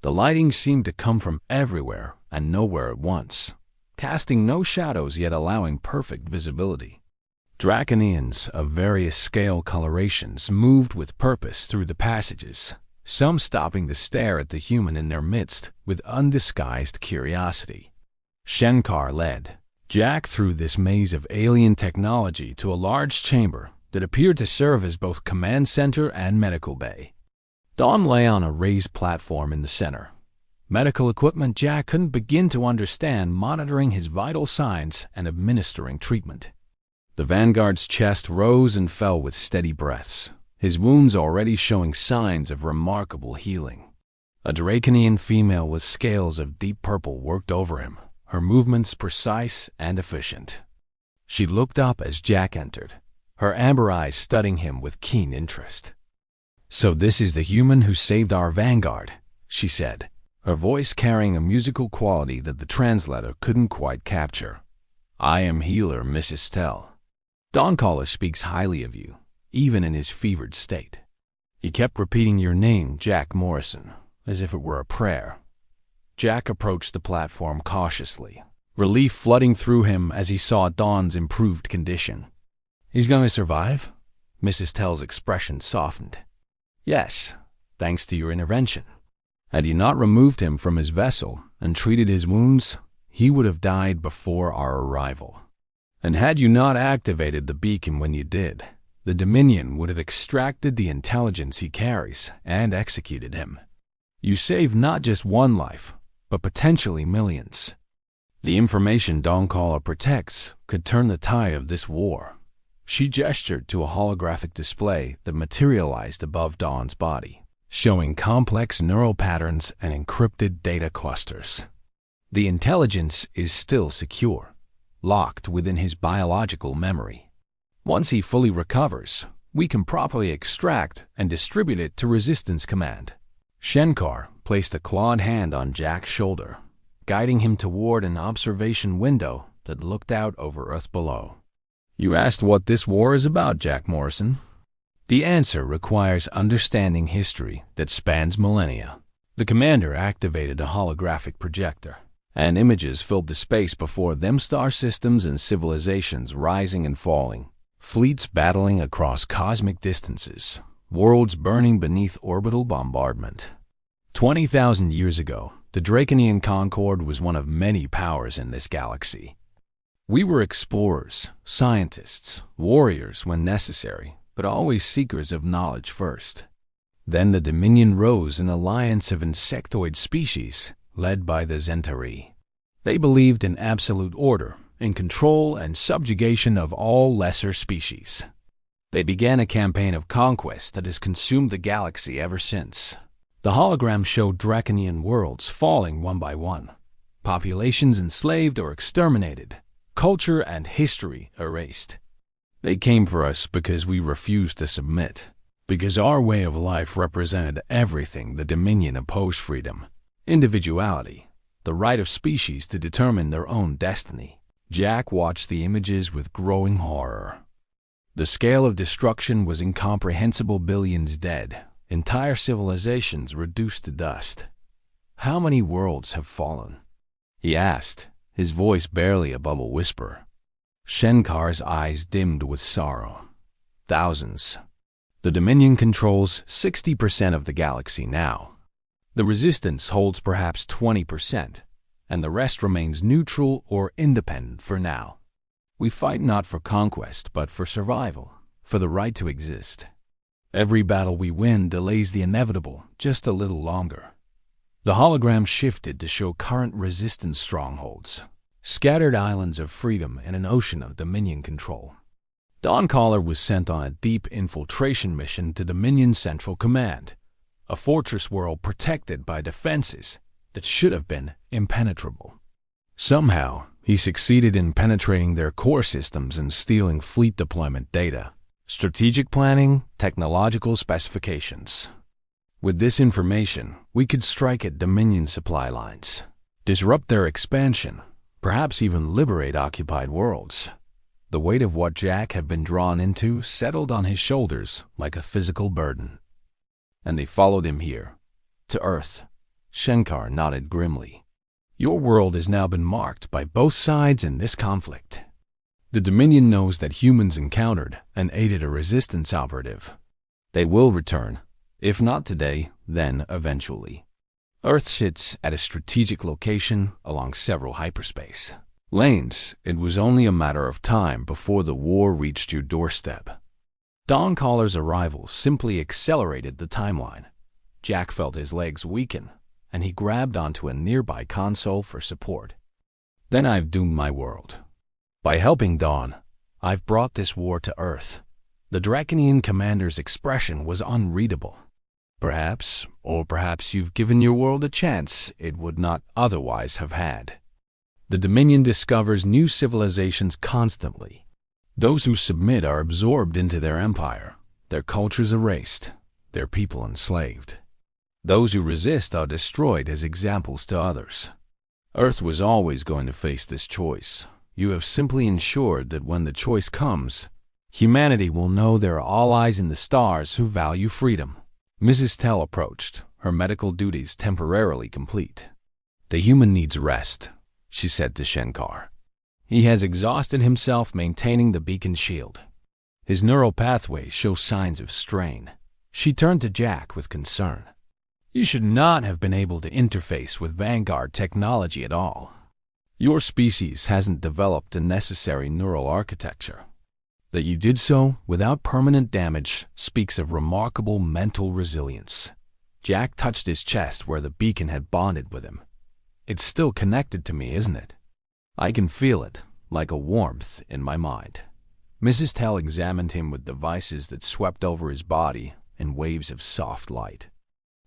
The lighting seemed to come from everywhere and nowhere at once, casting no shadows yet allowing perfect visibility. Draconians of various scale colorations moved with purpose through the passages, some stopping to stare at the human in their midst with undisguised curiosity. Shenkar led Jack through this maze of alien technology to a large chamber that appeared to serve as both command center and medical bay. Dawn lay on a raised platform in the center. Medical equipment Jack couldn't begin to understand, monitoring his vital signs and administering treatment. The Vanguard's chest rose and fell with steady breaths, his wounds already showing signs of remarkable healing. A Draconian female with scales of deep purple worked over him, her movements precise and efficient. She looked up as Jack entered, her amber eyes studying him with keen interest. "So this is the human who saved our Vanguard," she said, her voice carrying a musical quality that the translator couldn't quite capture. "I am healer Mrs. Tell. Dawncaller speaks highly of you, even in his fevered state." He kept repeating your name, Jack Morrison, as if it were a prayer. Jack approached the platform cautiously, relief flooding through him as he saw Dawn's improved condition. "He's going to survive?" Mrs. Tell's expression softened. "Yes, thanks to your intervention. Had you not removed him from his vessel and treated his wounds, he would have died before our arrival. And had you not activated the beacon when you did, the Dominion would have extracted the intelligence he carries and executed him. You saved not just one life, but potentially millions. The information Dawncaller protects could turn the tide of this war." She gestured to a holographic display that materialized above Dawn's body, showing complex neural patterns and encrypted data clusters. "The intelligence is still secure, locked within his biological memory. Once he fully recovers, we can properly extract and distribute it to Resistance Command." Shenkar placed a clawed hand on Jack's shoulder, guiding him toward an observation window that looked out over Earth below. "You asked what this war is about, Jack Morrison. The answer requires understanding history that spans millennia." The commander activated a holographic projector, and images filled the space before them, star systems and civilizations rising and falling, fleets battling across cosmic distances, worlds burning beneath orbital bombardment. 20,000 years ago, the Draconian Concord was one of many powers in this galaxy. We were explorers, scientists, warriors when necessary, but always seekers of knowledge first. Then the Dominion rose, an alliance of insectoid species, led by the Zentari. They believed in absolute order, in control and subjugation of all lesser species. They began a campaign of conquest that has consumed the galaxy ever since. The hologram showed draconian worlds falling one by one, populations enslaved or exterminated, culture and history erased. They came for us because we refused to submit, because our way of life represented everything the Dominion opposed: freedom, individuality, the right of species to determine their own destiny. Jack watched the images with growing horror. The scale of destruction was incomprehensible: billions dead, entire civilizations reduced to dust. How many worlds have fallen? He asked, his voice barely above a whisper. Shenkar's eyes dimmed with sorrow. Thousands. The Dominion controls 60% of the galaxy now. The Resistance holds perhaps 20%, and the rest remains neutral or independent for now. We fight not for conquest, but for survival, for the right to exist. Every battle we win delays the inevitable just a little longer. The hologram shifted to show current Resistance strongholds, scattered islands of freedom in an ocean of Dominion control. Dawncaller was sent on a deep infiltration mission to Dominion Central Command, a fortress world protected by defenses that should have been impenetrable. Somehow, he succeeded in penetrating their core systems and stealing fleet deployment data, strategic planning, technological specifications. With this information, we could strike at Dominion supply lines, disrupt their expansion, perhaps even liberate occupied worlds. The weight of what Jack had been drawn into settled on his shoulders like a physical burden. And they followed him here, to Earth. Shenkar nodded grimly. Your world has now been marked by both sides in this conflict. The Dominion knows that humans encountered and aided a Resistance operative. They will return, if not today, then eventually. Earth sits at a strategic location along several hyperspace lanes. It was only a matter of time before the war reached your doorstep. Dawncaller's arrival simply accelerated the timeline. Jack felt his legs weaken, and he grabbed onto a nearby console for support. Then I've doomed my world. By helping Dawn, I've brought this war to Earth. The Draconian commander's expression was unreadable. Perhaps, or perhaps you've given your world a chance it would not otherwise have had. The Dominion discovers new civilizations constantly. Those who submit are absorbed into their empire, their cultures erased, their people enslaved. Those who resist are destroyed as examples to others. Earth was always going to face this choice. You have simply ensured that when the choice comes, humanity will know there are allies in the stars who value freedom. Mrs. Tell approached, her medical duties temporarily complete. The human needs rest, she said to Shenkar. He has exhausted himself maintaining the beacon shield. His neural pathways show signs of strain. She turned to Jack with concern. You should not have been able to interface with Vanguard technology at all. Your species hasn't developed the necessary neural architecture. That you did so without permanent damage speaks of remarkable mental resilience. Jack touched his chest where the beacon had bonded with him. It's still connected to me, isn't it? I can feel it, like a warmth in my mind. Mrs. Tell examined him with devices that swept over his body in waves of soft light.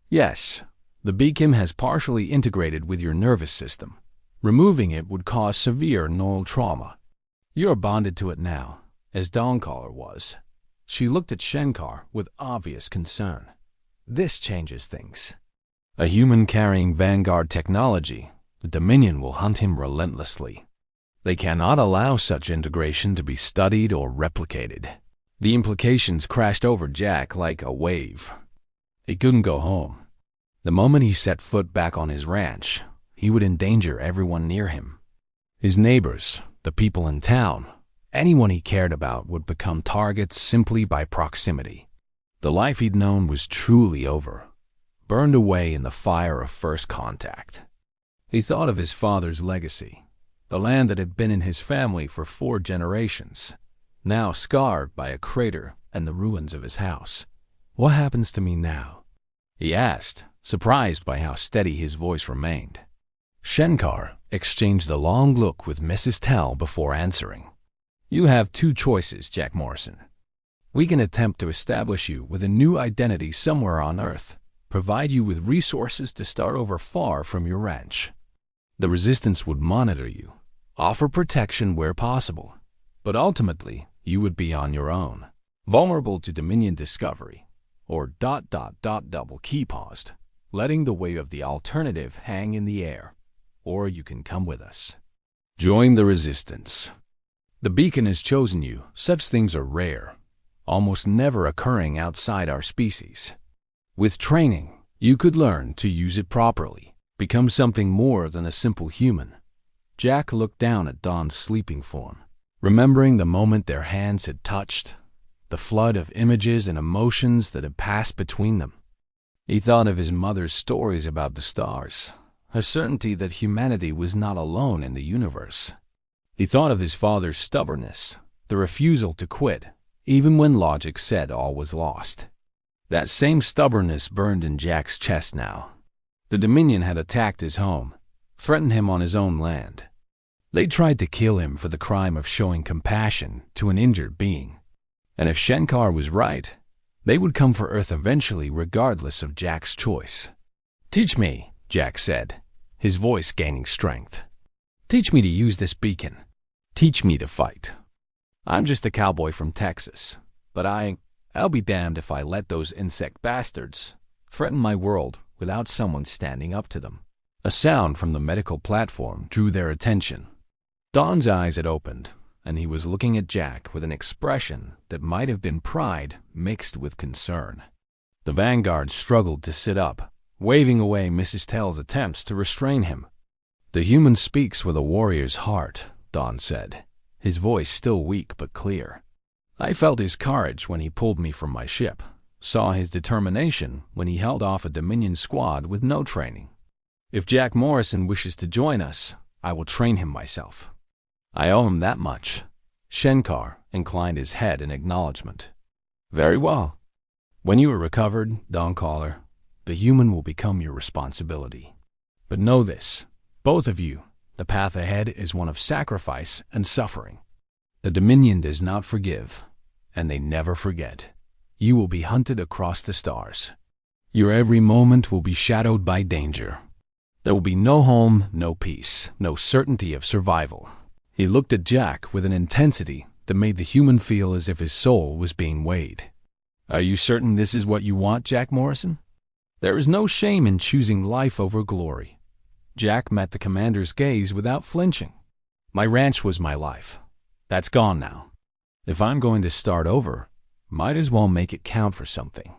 Yes, the beacon has partially integrated with your nervous system. Removing it would cause severe neural trauma. You're bonded to it now, as Dawncaller was. She looked at Shenkar with obvious concern. This changes things. A human carrying Vanguard technology, the Dominion will hunt him relentlessly. They cannot allow such integration to be studied or replicated. The implications crashed over Jack like a wave. He couldn't go home. The moment he set foot back on his ranch, he would endanger everyone near him. His neighbors, the people in town, anyone he cared about would become targets simply by proximity. The life he'd known was truly over. burned away in the fire of first contact. He thought of his father's legacy, the land that had been in his family for 4 generations, now scarred by a crater and the ruins of his house. "What happens to me now?" he asked, surprised by how steady his voice remained. Shenkar exchanged a long look with Mrs. Tell before answering. "You have 2 choices, Jack Morrison. We can attempt to establish you with a new identity somewhere on Earth, provide you with resources to start over far from your ranch. The Resistance would monitor you, offer protection where possible, but ultimately you would be on your own, vulnerable to Dominion discovery, or ... double key paused, letting the wave of the alternative hang in the air. Or you can come with us. Join the Resistance. The Beacon has chosen you. Such things are rare, almost never occurring outside our species. With training, you could learn to use it properly, become something more than a simple human." Jack looked down at Dawn's sleeping form, remembering the moment their hands had touched, the flood of images and emotions that had passed between them. He thought of his mother's stories about the stars, her certainty that humanity was not alone in the universe. He thought of his father's stubbornness, the refusal to quit, even when logic said all was lost. That same stubbornness burned in Jack's chest now. The Dominion had attacked his home, threatened him on his own land. They tried to kill him for the crime of showing compassion to an injured being. And if Shenkar was right, they would come for Earth eventually regardless of Jack's choice. "Teach me," Jack said, his voice gaining strength. "Teach me to use this beacon. Teach me to fight. I'm just a cowboy from Texas, but I'll be damned if I let those insect bastards threaten my world without someone standing up to them." A sound from the medical platform drew their attention. Don's eyes had opened, and he was looking at Jack with an expression that might have been pride mixed with concern. The vanguard struggled to sit up, waving away Mrs. Tell's attempts to restrain him. "The human speaks with a warrior's heart," Don said, his voice still weak but clear. "I felt his courage when he pulled me from my ship, saw his determination when he held off a Dominion squad with no training. If Jack Morrison wishes to join us, I will train him myself. I owe him that much." Shenkar inclined his head in acknowledgement. "Very well. When you are recovered, Don Caller, the human will become your responsibility. But know this, both of you, the path ahead is one of sacrifice and suffering. The Dominion does not forgive, and they never forget. You will be hunted across the stars. Your every moment will be shadowed by danger. There will be no home, no peace, no certainty of survival." He looked at Jack with an intensity that made the human feel as if his soul was being weighed. "Are you certain this is what you want, Jack Morrison? There is no shame in choosing life over glory." Jack met the commander's gaze without flinching. "My ranch was my life. That's gone now. If I'm going to start over, might as well make it count for something.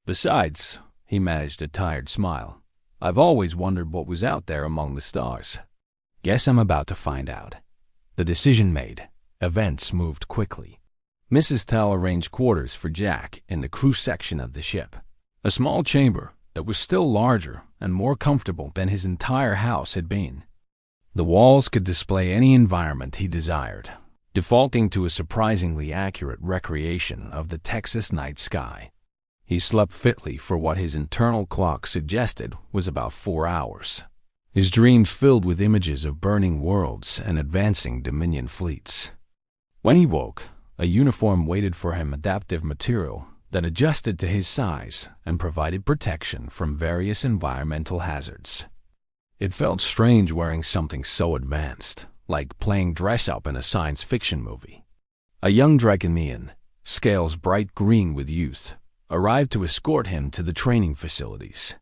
Besides," he managed a tired smile, "I've always wondered what was out there among the stars. Guess I'm about to find out." The decision made, events moved quickly. Mrs. Tell arranged quarters for Jack in the crew section of the ship, a small chamber that was still larger and more comfortable than his entire house had been. The walls could display any environment he desired, defaulting to a surprisingly accurate recreation of the Texas night sky. He slept fitly for what his internal clock suggested was about 4 hours. His dreams filled with images of burning worlds and advancing Dominion fleets. When he woke, a uniform waited for him, adaptive material that adjusted to his size and provided protection from various environmental hazards. It felt strange wearing something so advanced, like playing dress-up in a science fiction movie. A young Draconian, scales bright green with youth, arrived to escort him to the training facilities.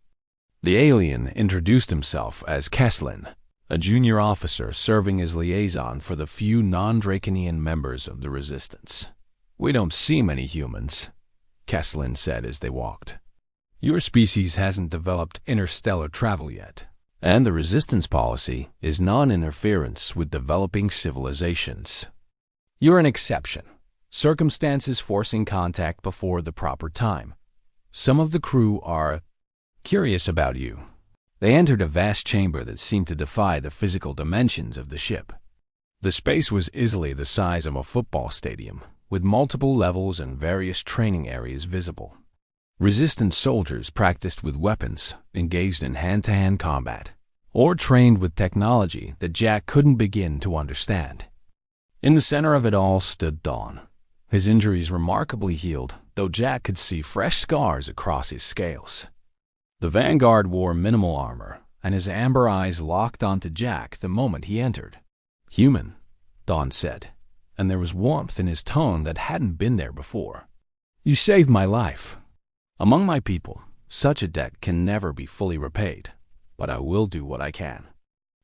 The alien introduced himself as Kesslin, a junior officer serving as liaison for the few non-Draconian members of the Resistance. "We don't see many humans," Kesslin said as they walked. "Your species hasn't developed interstellar travel yet, and the Resistance policy is non-interference with developing civilizations. You're an exception, circumstances forcing contact before the proper time. Some of the crew are..." curious about you. They entered a vast chamber that seemed to defy the physical dimensions of the ship. The space was easily the size of a football stadium, with multiple levels and various training areas visible. Resistance soldiers practiced with weapons, engaged in hand-to-hand combat, or trained with technology that Jack couldn't begin to understand. In the center of it all stood Dawn. His injuries remarkably healed, though Jack could see fresh scars across his scales. The Vanguard wore minimal armor, and his amber eyes locked onto Jack the moment he entered. "Human," Dawn said, and there was warmth in his tone that hadn't been there before. "You saved my life. Among my people, such a debt can never be fully repaid, but I will do what I can.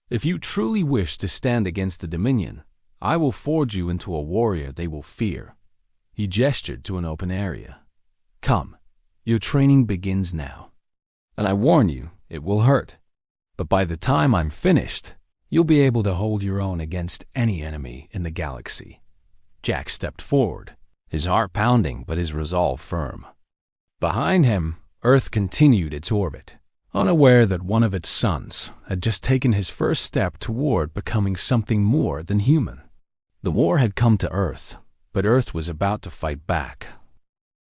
If you truly wish to stand against the Dominion, I will forge you into a warrior they will fear." He gestured to an open area. "Come, your training begins now. And I warn you, it will hurt. But by the time I'm finished, you'll be able to hold your own against any enemy in the galaxy." Jack stepped forward, his heart pounding but his resolve firm. Behind him, Earth continued its orbit, unaware that one of its suns had just taken his first step toward becoming something more than human. The war had come to Earth, but Earth was about to fight back.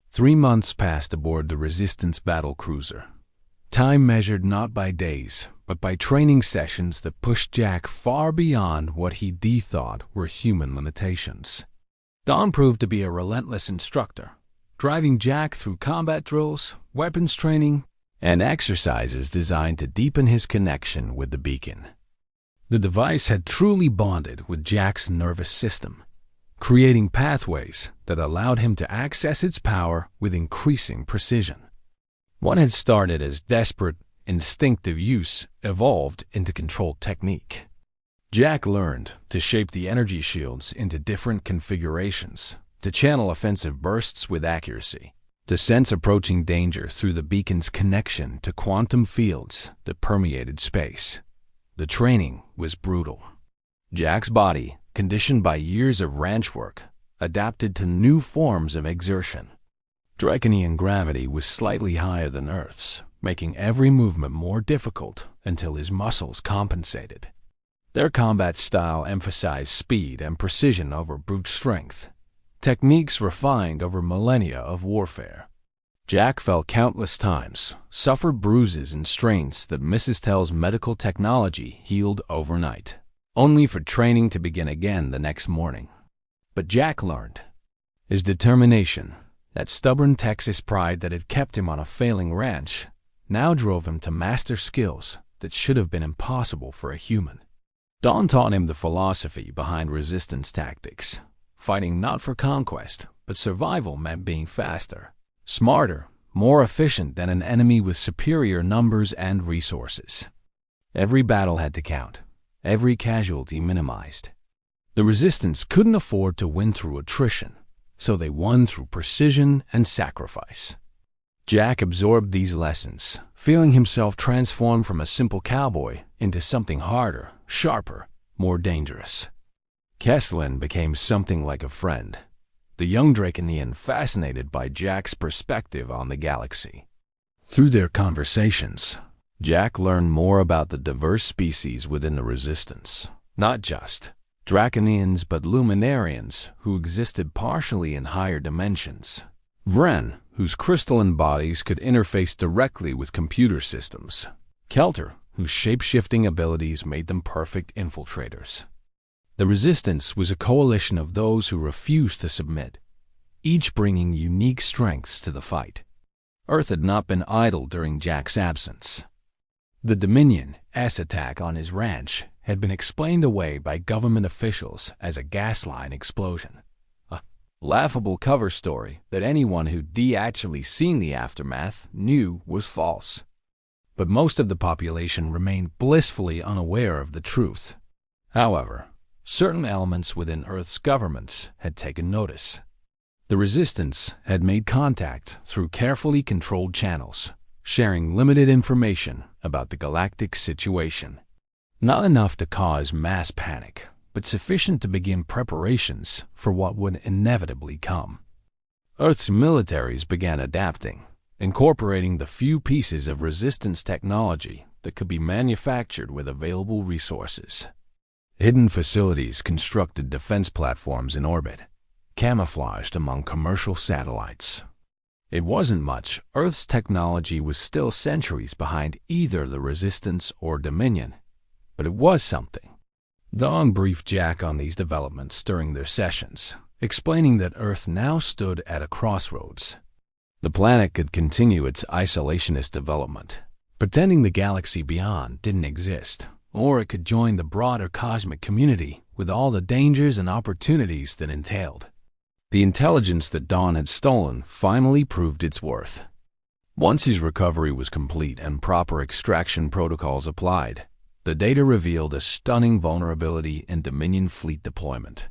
3 months passed aboard the Resistance battle cruiser. Time measured not by days, but by training sessions that pushed Jack far beyond what he thought were human limitations. Dawn proved to be a relentless instructor, driving Jack through combat drills, weapons training, and exercises designed to deepen his connection with the beacon. The device had truly bonded with Jack's nervous system, creating pathways that allowed him to access its power with increasing precision. What had started as desperate, instinctive use evolved into controlled technique. Jack learned to shape the energy shields into different configurations, to channel offensive bursts with accuracy, to sense approaching danger through the beacon's connection to quantum fields that permeated space. The training was brutal. Jack's body, conditioned by years of ranch work, adapted to new forms of exertion. Draconian gravity was slightly higher than Earth's, making every movement more difficult until his muscles compensated. Their combat style emphasized speed and precision over brute strength, techniques refined over millennia of warfare. Jack fell countless times, suffered bruises and strains that Mrs. Tell's medical technology healed overnight, only for training to begin again the next morning. But Jack learned. His determination, that stubborn Texas pride that had kept him on a failing ranch, now drove him to master skills that should have been impossible for a human. Dawn taught him the philosophy behind resistance tactics. Fighting not for conquest, but survival meant being faster, smarter, more efficient than an enemy with superior numbers and resources. Every battle had to count, every casualty minimized. The resistance couldn't afford to win through attrition, so they won through precision and sacrifice. Jack absorbed these lessons, feeling himself transform from a simple cowboy into something harder, sharper, more dangerous. Kesslin became something like a friend, the young Draconian fascinated by Jack's perspective on the galaxy. Through their conversations, Jack learned more about the diverse species within the Resistance, not just Draconians but Luminarians who existed partially in higher dimensions. Vren, whose crystalline bodies could interface directly with computer systems. Kelter, whose shape-shifting abilities made them perfect infiltrators. The Resistance was a coalition of those who refused to submit, each bringing unique strengths to the fight. Earth had not been idle during Jack's absence. The Dominion's attack on his ranch had been explained away by government officials as a gas line explosion. A laughable cover story that anyone who'd actually seen the aftermath knew was false. But most of the population remained blissfully unaware of the truth. However, certain elements within Earth's governments had taken notice. The Resistance had made contact through carefully controlled channels, sharing limited information about the galactic situation. Not enough to cause mass panic, but sufficient to begin preparations for what would inevitably come. Earth's militaries began adapting, incorporating the few pieces of resistance technology that could be manufactured with available resources. Hidden facilities constructed defense platforms in orbit, camouflaged among commercial satellites. It wasn't much. Earth's technology was still centuries behind either the Resistance or Dominion, but it was something. Dawn briefed Jack on these developments during their sessions, explaining that Earth now stood at a crossroads. The planet could continue its isolationist development, pretending the galaxy beyond didn't exist, or it could join the broader cosmic community with all the dangers and opportunities that entailed. The intelligence that Dawn had stolen finally proved its worth. Once his recovery was complete and proper extraction protocols applied, the data revealed a stunning vulnerability in Dominion fleet deployment.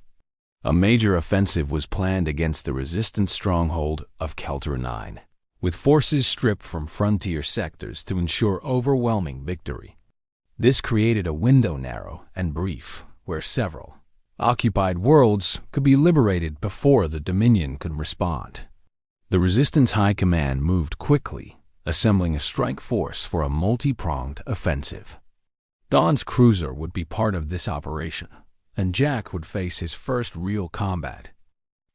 A major offensive was planned against the resistance stronghold of Kelter 9, with forces stripped from frontier sectors to ensure overwhelming victory. This created a window narrow and brief, where several occupied worlds could be liberated before the Dominion could respond. The Resistance High Command moved quickly, assembling a strike force for a multi-pronged offensive. Dawn's cruiser would be part of this operation, and Jack would face his first real combat.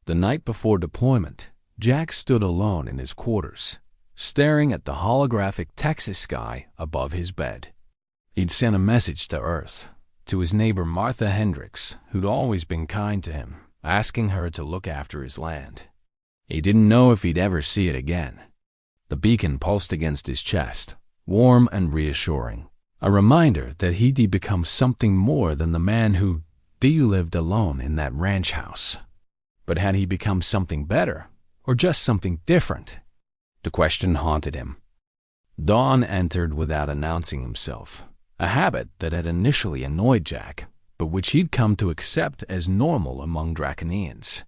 The night before deployment, Jack stood alone in his quarters, staring at the holographic Texas sky above his bed. He'd sent a message to Earth, to his neighbor Martha Hendricks, who'd always been kind to him, asking her to look after his land. He didn't know if he'd ever see it again. The beacon pulsed against his chest, warm and reassuring, a reminder that he'd become something more than the man who lived alone in that ranch house. But had he become something better, or just something different? The question haunted him. Dawn entered without announcing himself, a habit that had initially annoyed Jack, but which he'd come to accept as normal among Draconians.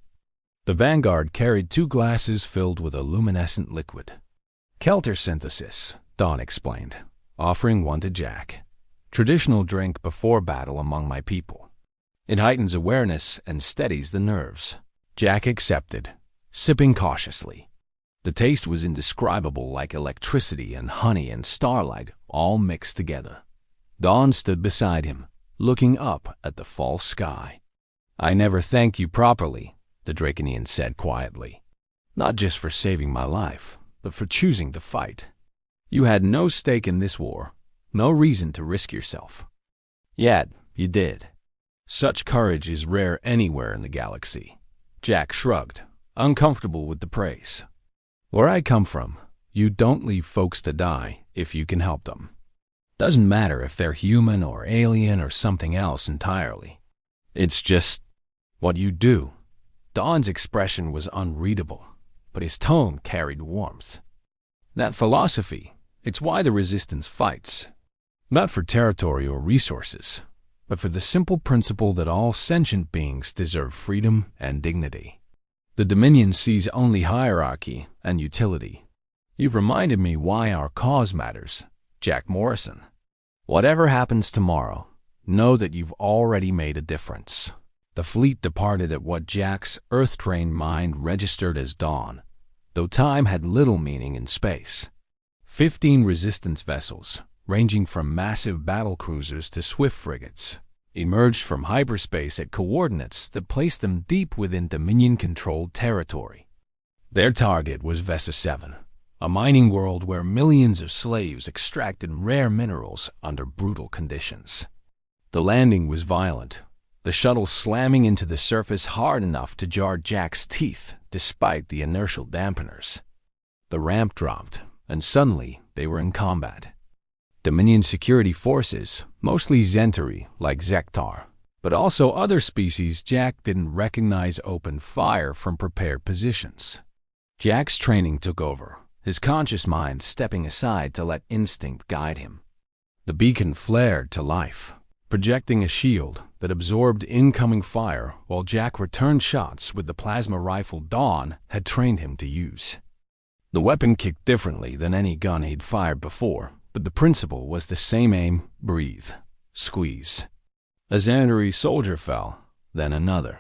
The Vanguard carried 2 glasses filled with a luminescent liquid. Kelter synthesis, Dawn explained, offering one to Jack. Traditional drink before battle among my people. It heightens awareness and steadies the nerves. Jack accepted, sipping cautiously. The taste was indescribable, like electricity and honey and starlight all mixed together. Dawn stood beside him, looking up at the fall sky. "I never thanked you properly," the Draconian said quietly. "Not just for saving my life, but for choosing to fight. You had no stake in this war, no reason to risk yourself. Yet, you did. Such courage is rare anywhere in the galaxy." Jack shrugged, uncomfortable with the praise. "Where I come from, you don't leave folks to die if you can help them. Doesn't matter if they're human or alien or something else entirely. It's just what you do." Dawn's expression was unreadable, but his tone carried warmth. "That philosophy, it's why the Resistance fights. Not for territory or resources, but for the simple principle that all sentient beings deserve freedom and dignity. The Dominion sees only hierarchy and utility. You've reminded me why our cause matters, Jack Morrison. Whatever happens tomorrow, know that you've already made a difference." The fleet departed at what Jack's Earth-trained mind registered as dawn, though time had little meaning in space. 15 Resistance vessels, ranging from massive battle cruisers to swift frigates, emerged from hyperspace at coordinates that placed them deep within Dominion-controlled territory. Their target was Vesa 7, a mining world where millions of slaves extracted rare minerals under brutal conditions. The landing was violent, the shuttle slamming into the surface hard enough to jar Jack's teeth despite the inertial dampeners. The ramp dropped, and suddenly they were in combat. Dominion security forces, mostly Zentari like Zektar, but also other species Jack didn't recognize, opened fire from prepared positions. Jack's training took over, his conscious mind stepping aside to let instinct guide him. The beacon flared to life, projecting a shield that absorbed incoming fire while Jack returned shots with the plasma rifle Dawn had trained him to use. The weapon kicked differently than any gun he'd fired before, but the principle was the same: aim, breathe, squeeze. A Xanadari soldier fell, then another.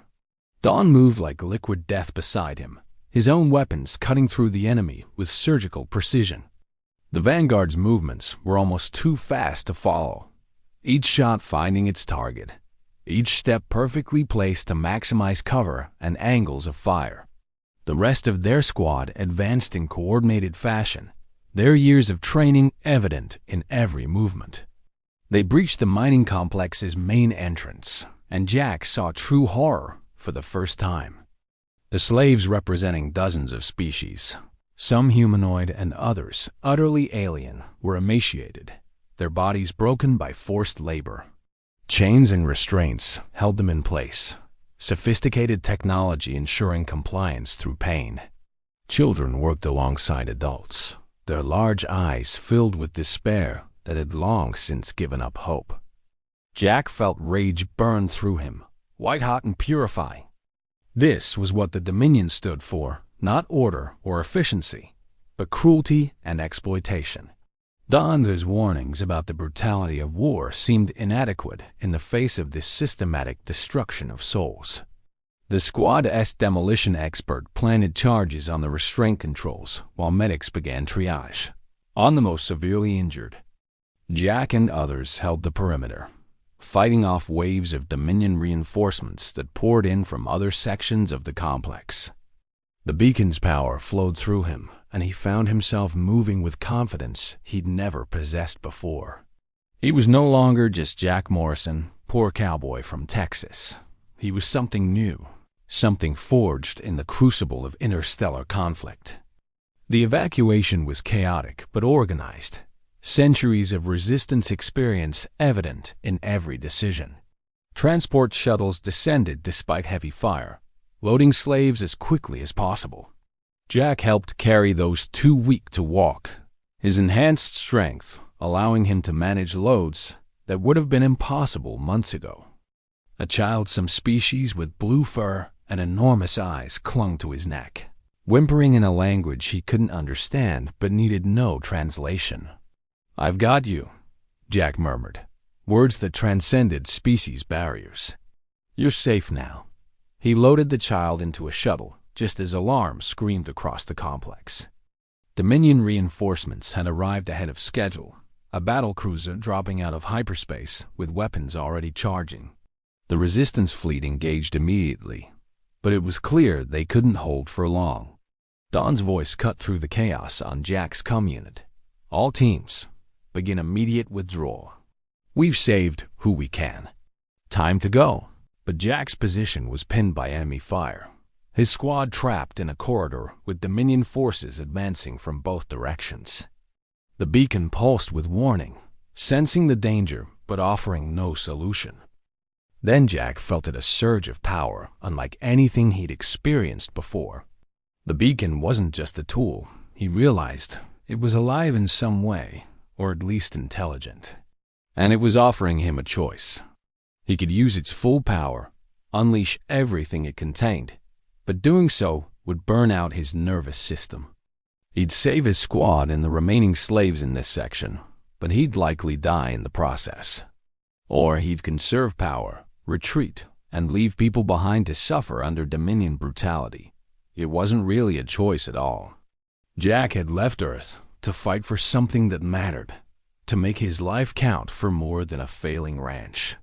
Dawn moved like liquid death beside him, his own weapons cutting through the enemy with surgical precision. The vanguard's movements were almost too fast to follow, each shot finding its target, each step perfectly placed to maximize cover and angles of fire. The rest of their squad advanced in coordinated fashion, their years of training evident in every movement. They breached the mining complex's main entrance, and Jack saw true horror for the first time. The slaves, representing dozens of species, some humanoid and others utterly alien, were emaciated, their bodies broken by forced labor. Chains and restraints held them in place, sophisticated technology ensuring compliance through pain. Children worked alongside adults, their large eyes filled with despair that had long since given up hope. Jack felt rage burn through him, white-hot and purifying. This was what the Dominion stood for, not order or efficiency, but cruelty and exploitation. Don's warnings about the brutality of war seemed inadequate in the face of this systematic destruction of souls. The Squad's demolition expert planted charges on the restraint controls while medics began triage on the most severely injured. Jack and others held the perimeter, fighting off waves of Dominion reinforcements that poured in from other sections of the complex. The beacon's power flowed through him, and he found himself moving with confidence he'd never possessed before. He was no longer just Jack Morrison, poor cowboy from Texas. He was something new, something forged in the crucible of interstellar conflict. The evacuation was chaotic but organized, centuries of resistance experience evident in every decision. Transport shuttles descended despite heavy fire, loading slaves as quickly as possible. Jack helped carry those too weak to walk, his enhanced strength allowing him to manage loads that would have been impossible months ago. A child, some species with blue fur and enormous eyes, clung to his neck, whimpering in a language he couldn't understand but needed no translation. "I've got you," Jack murmured, words that transcended species barriers. "You're safe now." He loaded the child into a shuttle just as alarms screamed across the complex. Dominion reinforcements had arrived ahead of schedule, a battlecruiser dropping out of hyperspace with weapons already charging. The resistance fleet engaged immediately, but it was clear they couldn't hold for long. Don's voice cut through the chaos on Jack's comm unit. "All teams, begin immediate withdrawal. We've saved who we can. Time to go." But Jack's position was pinned by enemy fire, his squad trapped in a corridor with Dominion forces advancing from both directions. The beacon pulsed with warning, sensing the danger but offering no solution. Then Jack felt a surge of power unlike anything he'd experienced before. The beacon wasn't just a tool. He realized it was alive in some way, or at least intelligent. And it was offering him a choice. He could use its full power, unleash everything it contained, but doing so would burn out his nervous system. He'd save his squad and the remaining slaves in this section, but he'd likely die in the process. Or he'd conserve power, retreat, and leave people behind to suffer under Dominion brutality. It wasn't really a choice at all. Jack had left Earth to fight for something that mattered, to make his life count for more than a failing ranch.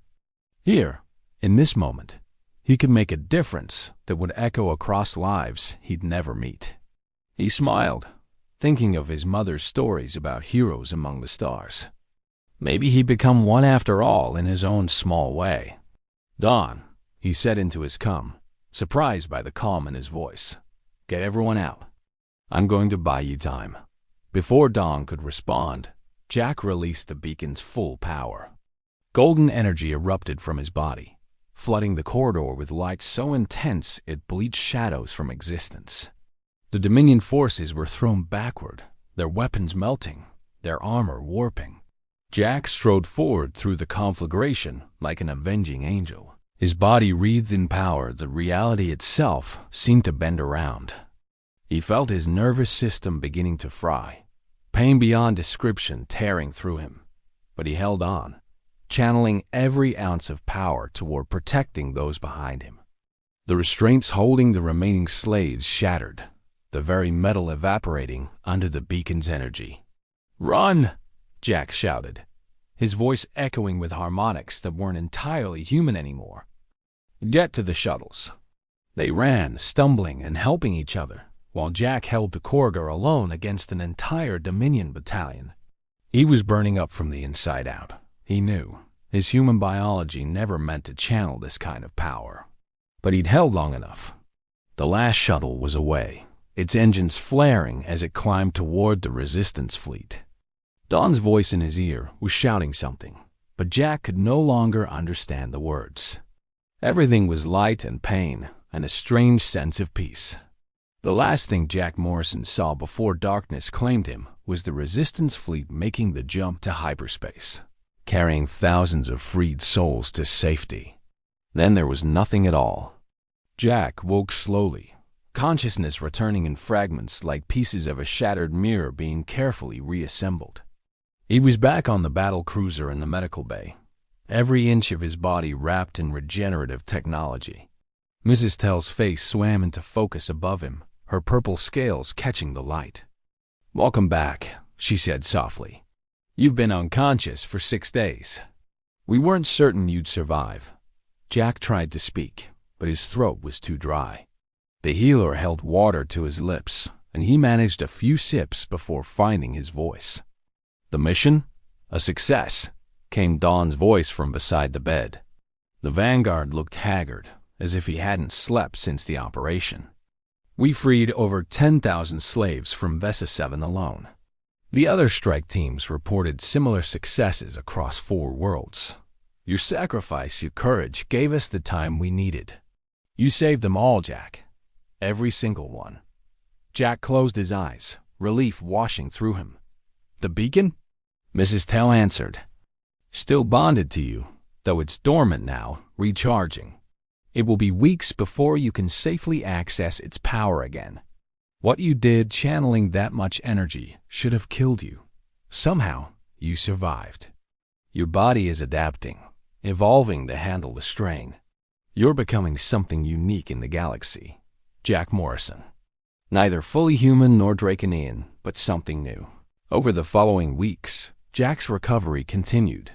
Here, in this moment, he could make a difference that would echo across lives he'd never meet. He smiled, thinking of his mother's stories about heroes among the stars. Maybe he'd become one after all in his own small way. "Don," he said into his comm, surprised by the calm in his voice. "Get everyone out. I'm going to buy you time." Before Don could respond, Jack released the beacon's full power. Golden energy erupted from his body, flooding the corridor with light so intense it bleached shadows from existence. The Dominion forces were thrown backward, their weapons melting, their armor warping. Jack strode forward through the conflagration like an avenging angel, his body wreathed in power that reality itself seemed to bend around. He felt his nervous system beginning to fry, pain beyond description tearing through him, but he held on, channeling every ounce of power toward protecting those behind him. The restraints holding the remaining slaves shattered, the very metal evaporating under the beacon's energy. "Run!" Jack shouted, his voice echoing with harmonics that weren't entirely human anymore. "Get to the shuttles." They ran, stumbling and helping each other, while Jack held the Korger alone against an entire Dominion battalion. He was burning up from the inside out. He knew his human biology never meant to channel this kind of power. But he'd held long enough. The last shuttle was away, its engines flaring as it climbed toward the resistance fleet. Don's voice in his ear was shouting something, but Jack could no longer understand the words. Everything was light and pain, and a strange sense of peace. The last thing Jack Morrison saw before darkness claimed him was the resistance fleet making the jump to hyperspace, carrying thousands of freed souls to safety. Then there was nothing at all. Jack woke slowly, consciousness returning in fragments like pieces of a shattered mirror being carefully reassembled. He was back on the battle cruiser in the medical bay, every inch of his body wrapped in regenerative technology. Mrs. Tell's face swam into focus above him, her purple scales catching the light. "Welcome back," she said softly. "You've been unconscious for 6 days. We weren't certain you'd survive." Jack tried to speak, but his throat was too dry. The healer held water to his lips, and he managed a few sips before finding his voice. "The mission? A success," came Don's voice from beside the bed. The Vanguard looked haggard, as if he hadn't slept since the operation. "We freed over 10,000 slaves from Vesa 7 alone." The other strike teams reported similar successes across 4 worlds. "Your sacrifice, your courage, gave us the time we needed. You saved them all, Jack. Every single one." Jack closed his eyes, relief washing through him. "The beacon?" Mrs. Tell answered. "Still bonded to you, though it's dormant now, recharging. It will be weeks before you can safely access its power again. What you did channeling that much energy should have killed you. Somehow, you survived. Your body is adapting, evolving to handle the strain. You're becoming something unique in the galaxy. Jack Morrison. Neither fully human nor Draconian, but something new." Over the following weeks, Jack's recovery continued.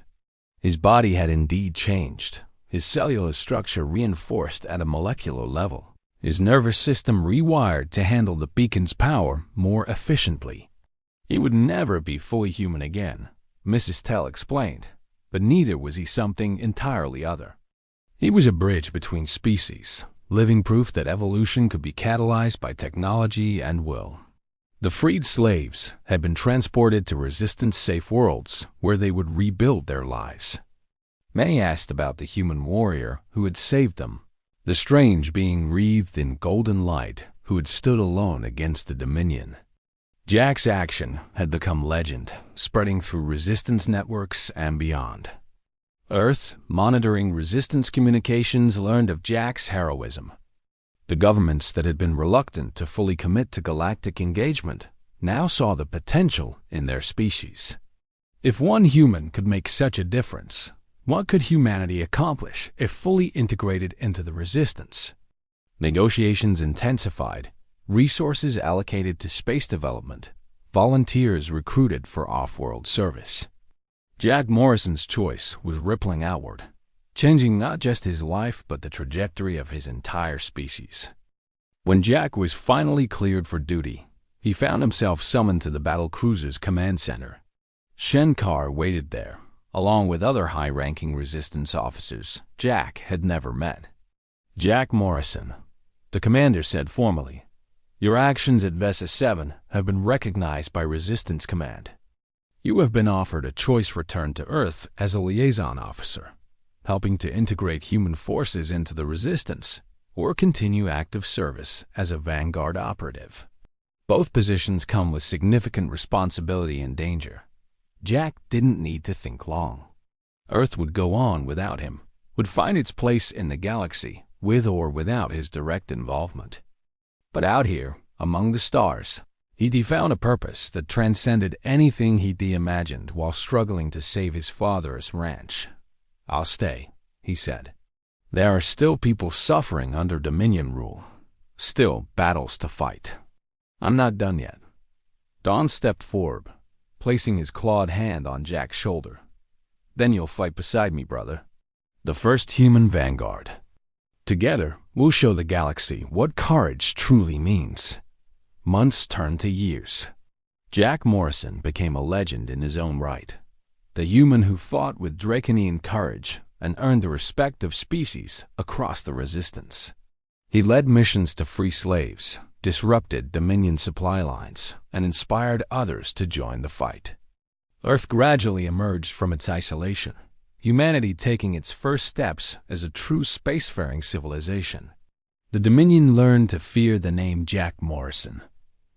His body had indeed changed, his cellular structure reinforced at a molecular level, his nervous system rewired to handle the beacon's power more efficiently. He would never be fully human again, Mrs. Tell explained, but neither was he something entirely other. He was a bridge between species, living proof that evolution could be catalyzed by technology and will. The freed slaves had been transported to resistance-safe worlds where they would rebuild their lives. Many asked about the human warrior who had saved them, the strange being wreathed in golden light who had stood alone against the Dominion. Jack's action had become legend, spreading through resistance networks and beyond. Earth, monitoring resistance communications, learned of Jack's heroism. The governments that had been reluctant to fully commit to galactic engagement now saw the potential in their species. If one human could make such a difference, what could humanity accomplish if fully integrated into the resistance? Negotiations intensified, resources allocated to space development, volunteers recruited for off-world service. Jack Morrison's choice was rippling outward, changing not just his life but the trajectory of his entire species. When Jack was finally cleared for duty, he found himself summoned to the battle cruiser's command center. Shenkar waited there, along with other high-ranking resistance officers Jack had never met. "Jack Morrison," the commander said formally, "your actions at Vesa 7 have been recognized by Resistance Command. You have been offered a choice return to Earth as a liaison officer, helping to integrate human forces into the Resistance, or continue active service as a Vanguard operative. Both positions come with significant responsibility and danger." Jack didn't need to think long. Earth would go on without him, would find its place in the galaxy with or without his direct involvement. But out here, among the stars, he'd found a purpose that transcended anything he'd imagined while struggling to save his father's ranch. "I'll stay," he said. "There are still people suffering under Dominion rule, still battles to fight." I'm not done yet. Don stepped forward, placing his clawed hand on Jack's shoulder. Then you'll fight beside me, brother. The first human vanguard. Together, we'll show the galaxy what courage truly means. Months turned to years. Jack Morrison became a legend in his own right. The human who fought with draconian courage and earned the respect of species across the resistance. He led missions to free slaves, disrupted Dominion supply lines, and inspired others to join the fight. Earth gradually emerged from its isolation, humanity taking its first steps as a true spacefaring civilization. The Dominion learned to fear the name Jack Morrison,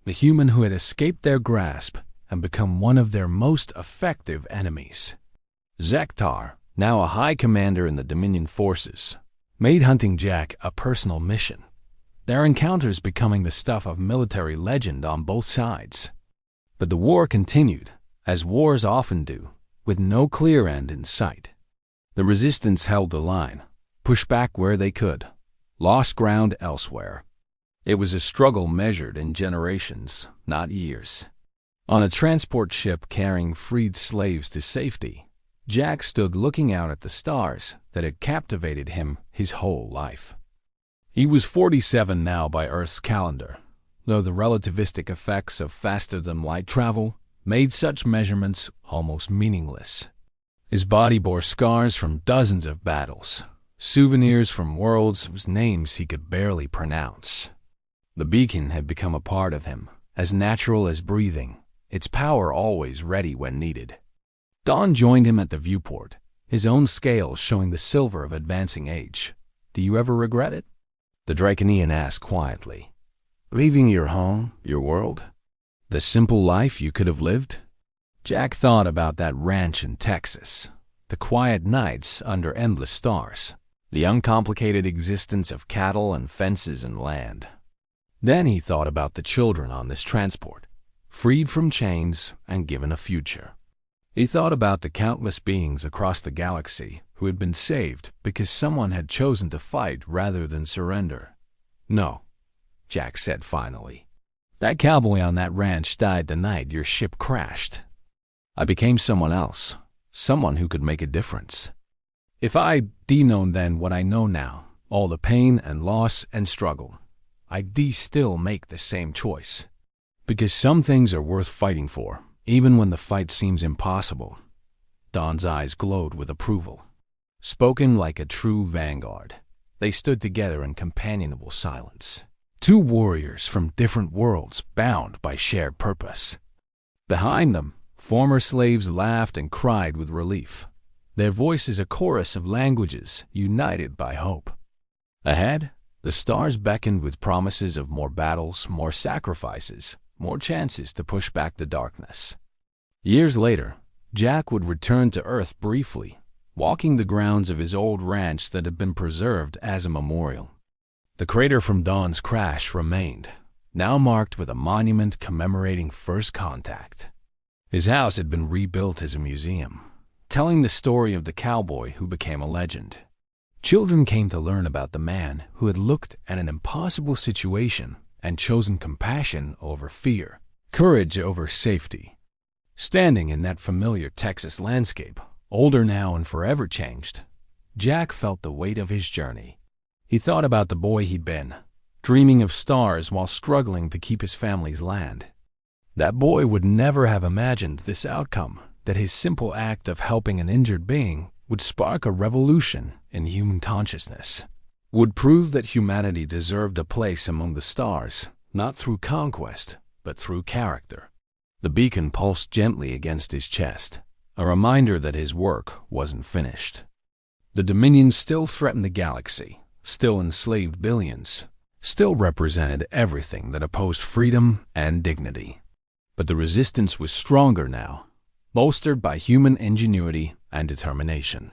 the human who had escaped their grasp and become one of their most effective enemies. Zektar, now a high commander in the Dominion forces, made hunting Jack a personal mission, their encounters becoming the stuff of military legend on both sides. But the war continued, as wars often do, with no clear end in sight. The resistance held the line, pushed back where they could, lost ground elsewhere. It was a struggle measured in generations, not years. On a transport ship carrying freed slaves to safety, Jack stood looking out at the stars that had captivated him his whole life. He was 47 now by Earth's calendar, though the relativistic effects of faster-than-light travel made such measurements almost meaningless. His body bore scars from dozens of battles, souvenirs from worlds whose names he could barely pronounce. The beacon had become a part of him, as natural as breathing, its power always ready when needed. Don joined him at the viewport, his own scales showing the silver of advancing age. Do you ever regret it? The Draconian asked quietly. Leaving your home, your world? The simple life you could have lived? Jack thought about that ranch in Texas, the quiet nights under endless stars, the uncomplicated existence of cattle and fences and land. Then he thought about the children on this transport, freed from chains and given a future. He thought about the countless beings across the galaxy who had been saved because someone had chosen to fight rather than surrender. No, Jack said finally. That cowboy on that ranch died the night your ship crashed. I became someone else, someone who could make a difference. If I'd known then what I know now, all the pain and loss and struggle, I'd still make the same choice. Because some things are worth fighting for, even when the fight seems impossible. Don's eyes glowed with approval. Spoken like a true vanguard, they stood together in companionable silence. Two warriors from different worlds bound by shared purpose. Behind them, former slaves laughed and cried with relief, their voices a chorus of languages united by hope. Ahead, the stars beckoned with promises of more battles, more sacrifices, more chances to push back the darkness. Years later, Jack would return to Earth briefly, walking the grounds of his old ranch that had been preserved as a memorial. The crater from Dawn's crash remained, now marked with a monument commemorating first contact. His house had been rebuilt as a museum, telling the story of the cowboy who became a legend. Children came to learn about the man who had looked at an impossible situation and chosen compassion over fear, courage over safety. Standing in that familiar Texas landscape, older now and forever changed, Jack felt the weight of his journey. He thought about the boy he'd been, dreaming of stars while struggling to keep his family's land. That boy would never have imagined this outcome, that his simple act of helping an injured being would spark a revolution in human consciousness, would prove that humanity deserved a place among the stars, not through conquest, but through character. The beacon pulsed gently against his chest, a reminder that his work wasn't finished. The Dominion still threatened the galaxy, still enslaved billions, still represented everything that opposed freedom and dignity. But the resistance was stronger now, bolstered by human ingenuity and determination.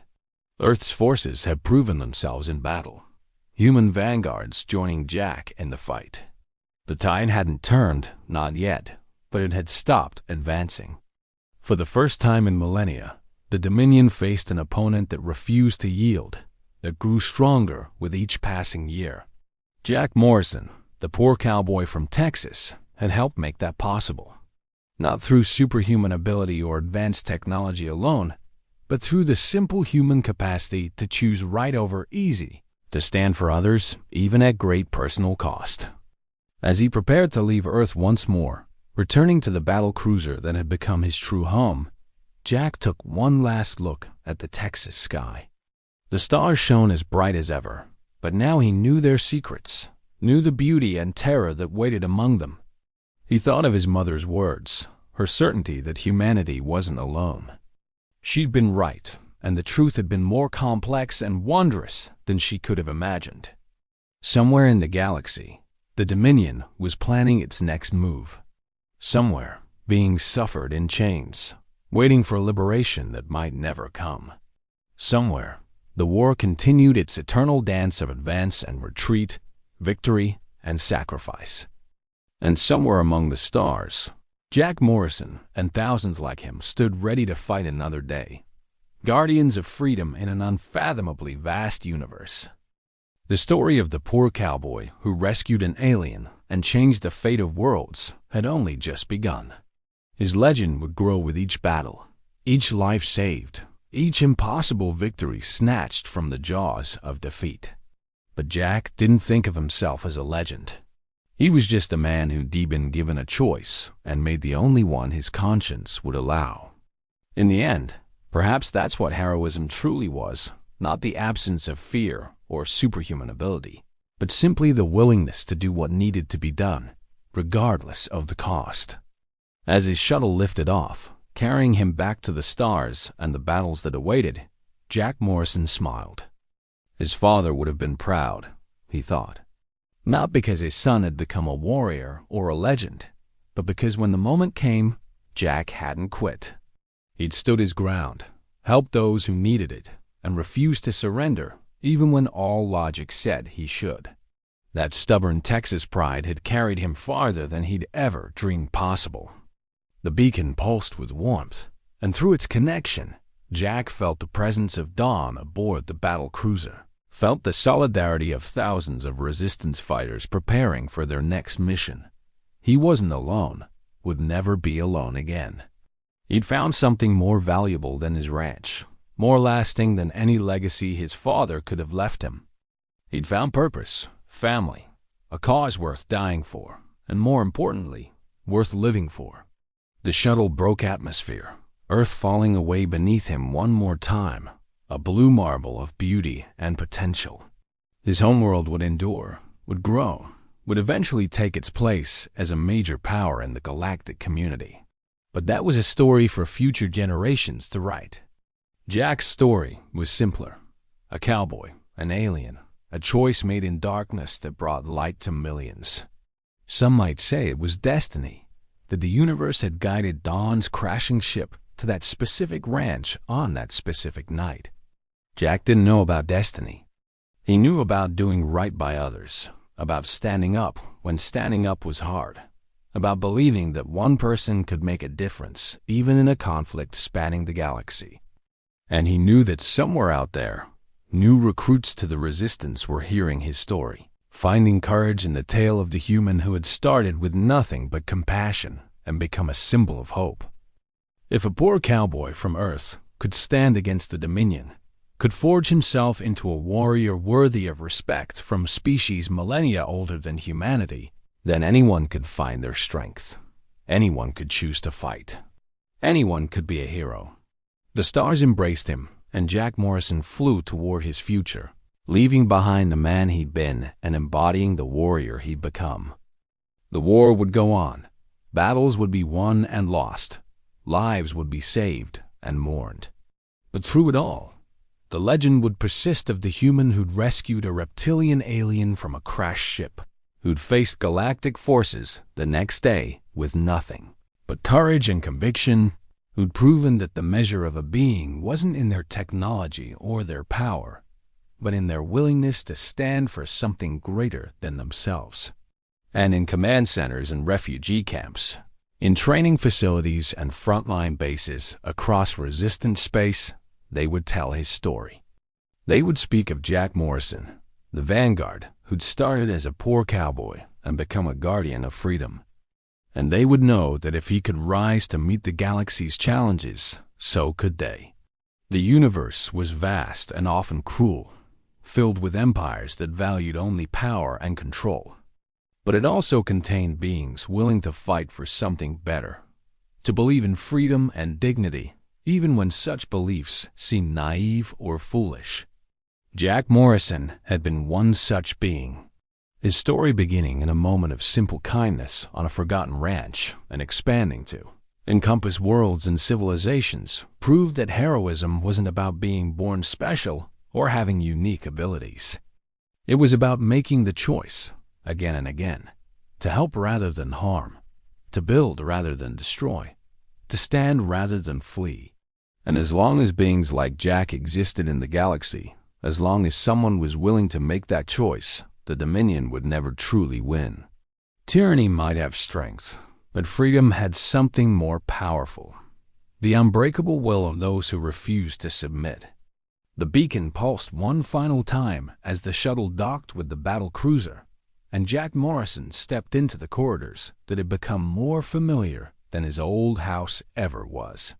Earth's forces had proven themselves in battle, human vanguards joining Jack in the fight. The tide hadn't turned, not yet, but it had stopped advancing. For the first time in millennia, the Dominion faced an opponent that refused to yield, that grew stronger with each passing year. Jack Morrison, the poor cowboy from Texas, had helped make that possible. Not through superhuman ability or advanced technology alone, but through the simple human capacity to choose right over easy, to stand for others, even at great personal cost. As he prepared to leave Earth once more, returning to the battle cruiser that had become his true home, Jack took one last look at the Texas sky. The stars shone as bright as ever, but now he knew their secrets, knew the beauty and terror that waited among them. He thought of his mother's words, her certainty that humanity wasn't alone. She'd been right, and the truth had been more complex and wondrous than she could have imagined. Somewhere in the galaxy, the Dominion was planning its next move. Somewhere, beings suffered in chains, waiting for liberation that might never come. Somewhere, the war continued its eternal dance of advance and retreat, victory and sacrifice. And somewhere among the stars, Jack Morrison and thousands like him stood ready to fight another day, guardians of freedom in an unfathomably vast universe. The story of the poor cowboy who rescued an alien and changed the fate of worlds had only just begun. His legend would grow with each battle, each life saved, each impossible victory snatched from the jaws of defeat. But Jack didn't think of himself as a legend. He was just a man who'd been given a choice and made the only one his conscience would allow. In the end, perhaps that's what heroism truly was, not the absence of fear or superhuman ability, but simply the willingness to do what needed to be done, regardless of the cost. As his shuttle lifted off, carrying him back to the stars and the battles that awaited, Jack Morrison smiled. His father would have been proud, he thought. Not because his son had become a warrior or a legend, but because when the moment came, Jack hadn't quit. He'd stood his ground, helped those who needed it, and refused to surrender even when all logic said he should. That stubborn Texas pride had carried him farther than he'd ever dreamed possible. The beacon pulsed with warmth, and through its connection, Jack felt the presence of dawn aboard the battle cruiser, felt the solidarity of thousands of resistance fighters preparing for their next mission. He wasn't alone, would never be alone again. He'd found something more valuable than his ranch, more lasting than any legacy his father could have left him. He'd found purpose, family, a cause worth dying for, and more importantly, worth living for. The shuttle broke atmosphere, Earth falling away beneath him one more time, a blue marble of beauty and potential. His homeworld would endure, would grow, would eventually take its place as a major power in the galactic community. But that was a story for future generations to write. Jack's story was simpler. A cowboy, an alien, a choice made in darkness that brought light to millions. Some might say it was destiny, that the universe had guided Dawn's crashing ship to that specific ranch on that specific night. Jack didn't know about destiny. He knew about doing right by others, about standing up when standing up was hard, about believing that one person could make a difference even in a conflict spanning the galaxy. And he knew that somewhere out there, new recruits to the resistance were hearing his story, finding courage in the tale of the human who had started with nothing but compassion and become a symbol of hope. If a poor cowboy from Earth could stand against the Dominion, could forge himself into a warrior worthy of respect from species millennia older than humanity, then anyone could find their strength. Anyone could choose to fight. Anyone could be a hero. The stars embraced him, and Jack Morrison flew toward his future, leaving behind the man he'd been and embodying the warrior he'd become. The war would go on. Battles would be won and lost. Lives would be saved and mourned. But through it all, the legend would persist of the human who'd rescued a reptilian alien from a crashed ship, who'd faced galactic forces the next day with nothing but courage and conviction, who'd proven that the measure of a being wasn't in their technology or their power, but in their willingness to stand for something greater than themselves. And in command centers and refugee camps, in training facilities and frontline bases across resistant space, they would tell his story. They would speak of Jack Morrison, the vanguard who'd started as a poor cowboy and become a guardian of freedom. And they would know that if he could rise to meet the galaxy's challenges, so could they. The universe was vast and often cruel, filled with empires that valued only power and control. But it also contained beings willing to fight for something better, to believe in freedom and dignity, even when such beliefs seemed naive or foolish. Jack Morrison had been one such being. His story beginning in a moment of simple kindness on a forgotten ranch and expanding to encompass worlds and civilizations proved that heroism wasn't about being born special or having unique abilities. It was about making the choice, again and again, to help rather than harm, to build rather than destroy, to stand rather than flee. And as long as beings like Jack existed in the galaxy, as long as someone was willing to make that choice, the Dominion would never truly win. Tyranny might have strength, but freedom had something more powerful: the unbreakable will of those who refused to submit. The beacon pulsed one final time as the shuttle docked with the battle cruiser, and Jack Morrison stepped into the corridors that had become more familiar than his old house ever was.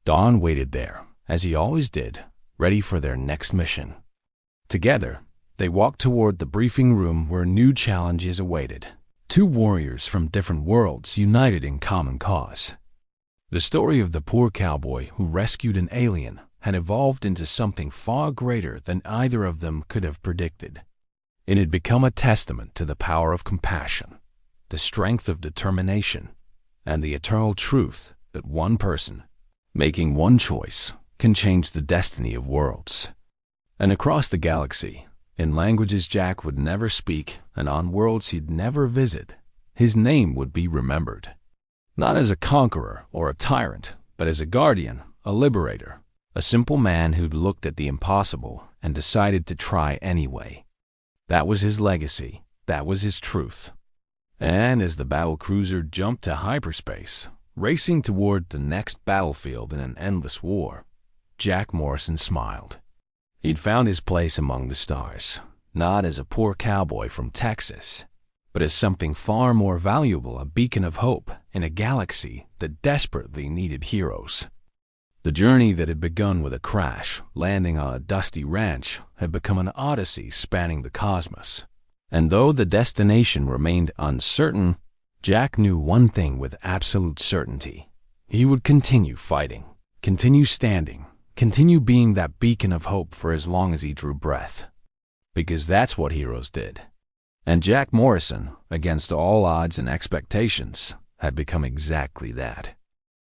Don waited there, as he always did, ready for their next mission. Together, they walked toward the briefing room where new challenges awaited. Two warriors from different worlds united in common cause. The story of the poor cowboy who rescued an alien had evolved into something far greater than either of them could have predicted. It had become a testament to the power of compassion, the strength of determination, and the eternal truth that one person, making one choice, can change the destiny of worlds. And across the galaxy, in languages Jack would never speak and on worlds he'd never visit, his name would be remembered. Not as a conqueror or a tyrant, but as a guardian, a liberator, a simple man who'd looked at the impossible and decided to try anyway. That was his legacy. That was his truth. And as the battle cruiser jumped to hyperspace, racing toward the next battlefield in an endless war, Jack Morrison smiled. He'd found his place among the stars, not as a poor cowboy from Texas, but as something far more valuable, a beacon of hope in a galaxy that desperately needed heroes. The journey that had begun with a crash, landing on a dusty ranch, had become an odyssey spanning the cosmos. And though the destination remained uncertain, Jack knew one thing with absolute certainty: he would continue fighting, continue standing, continue being that beacon of hope for as long as he drew breath. Because that's what heroes did. And Jack Morrison, against all odds and expectations, had become exactly that.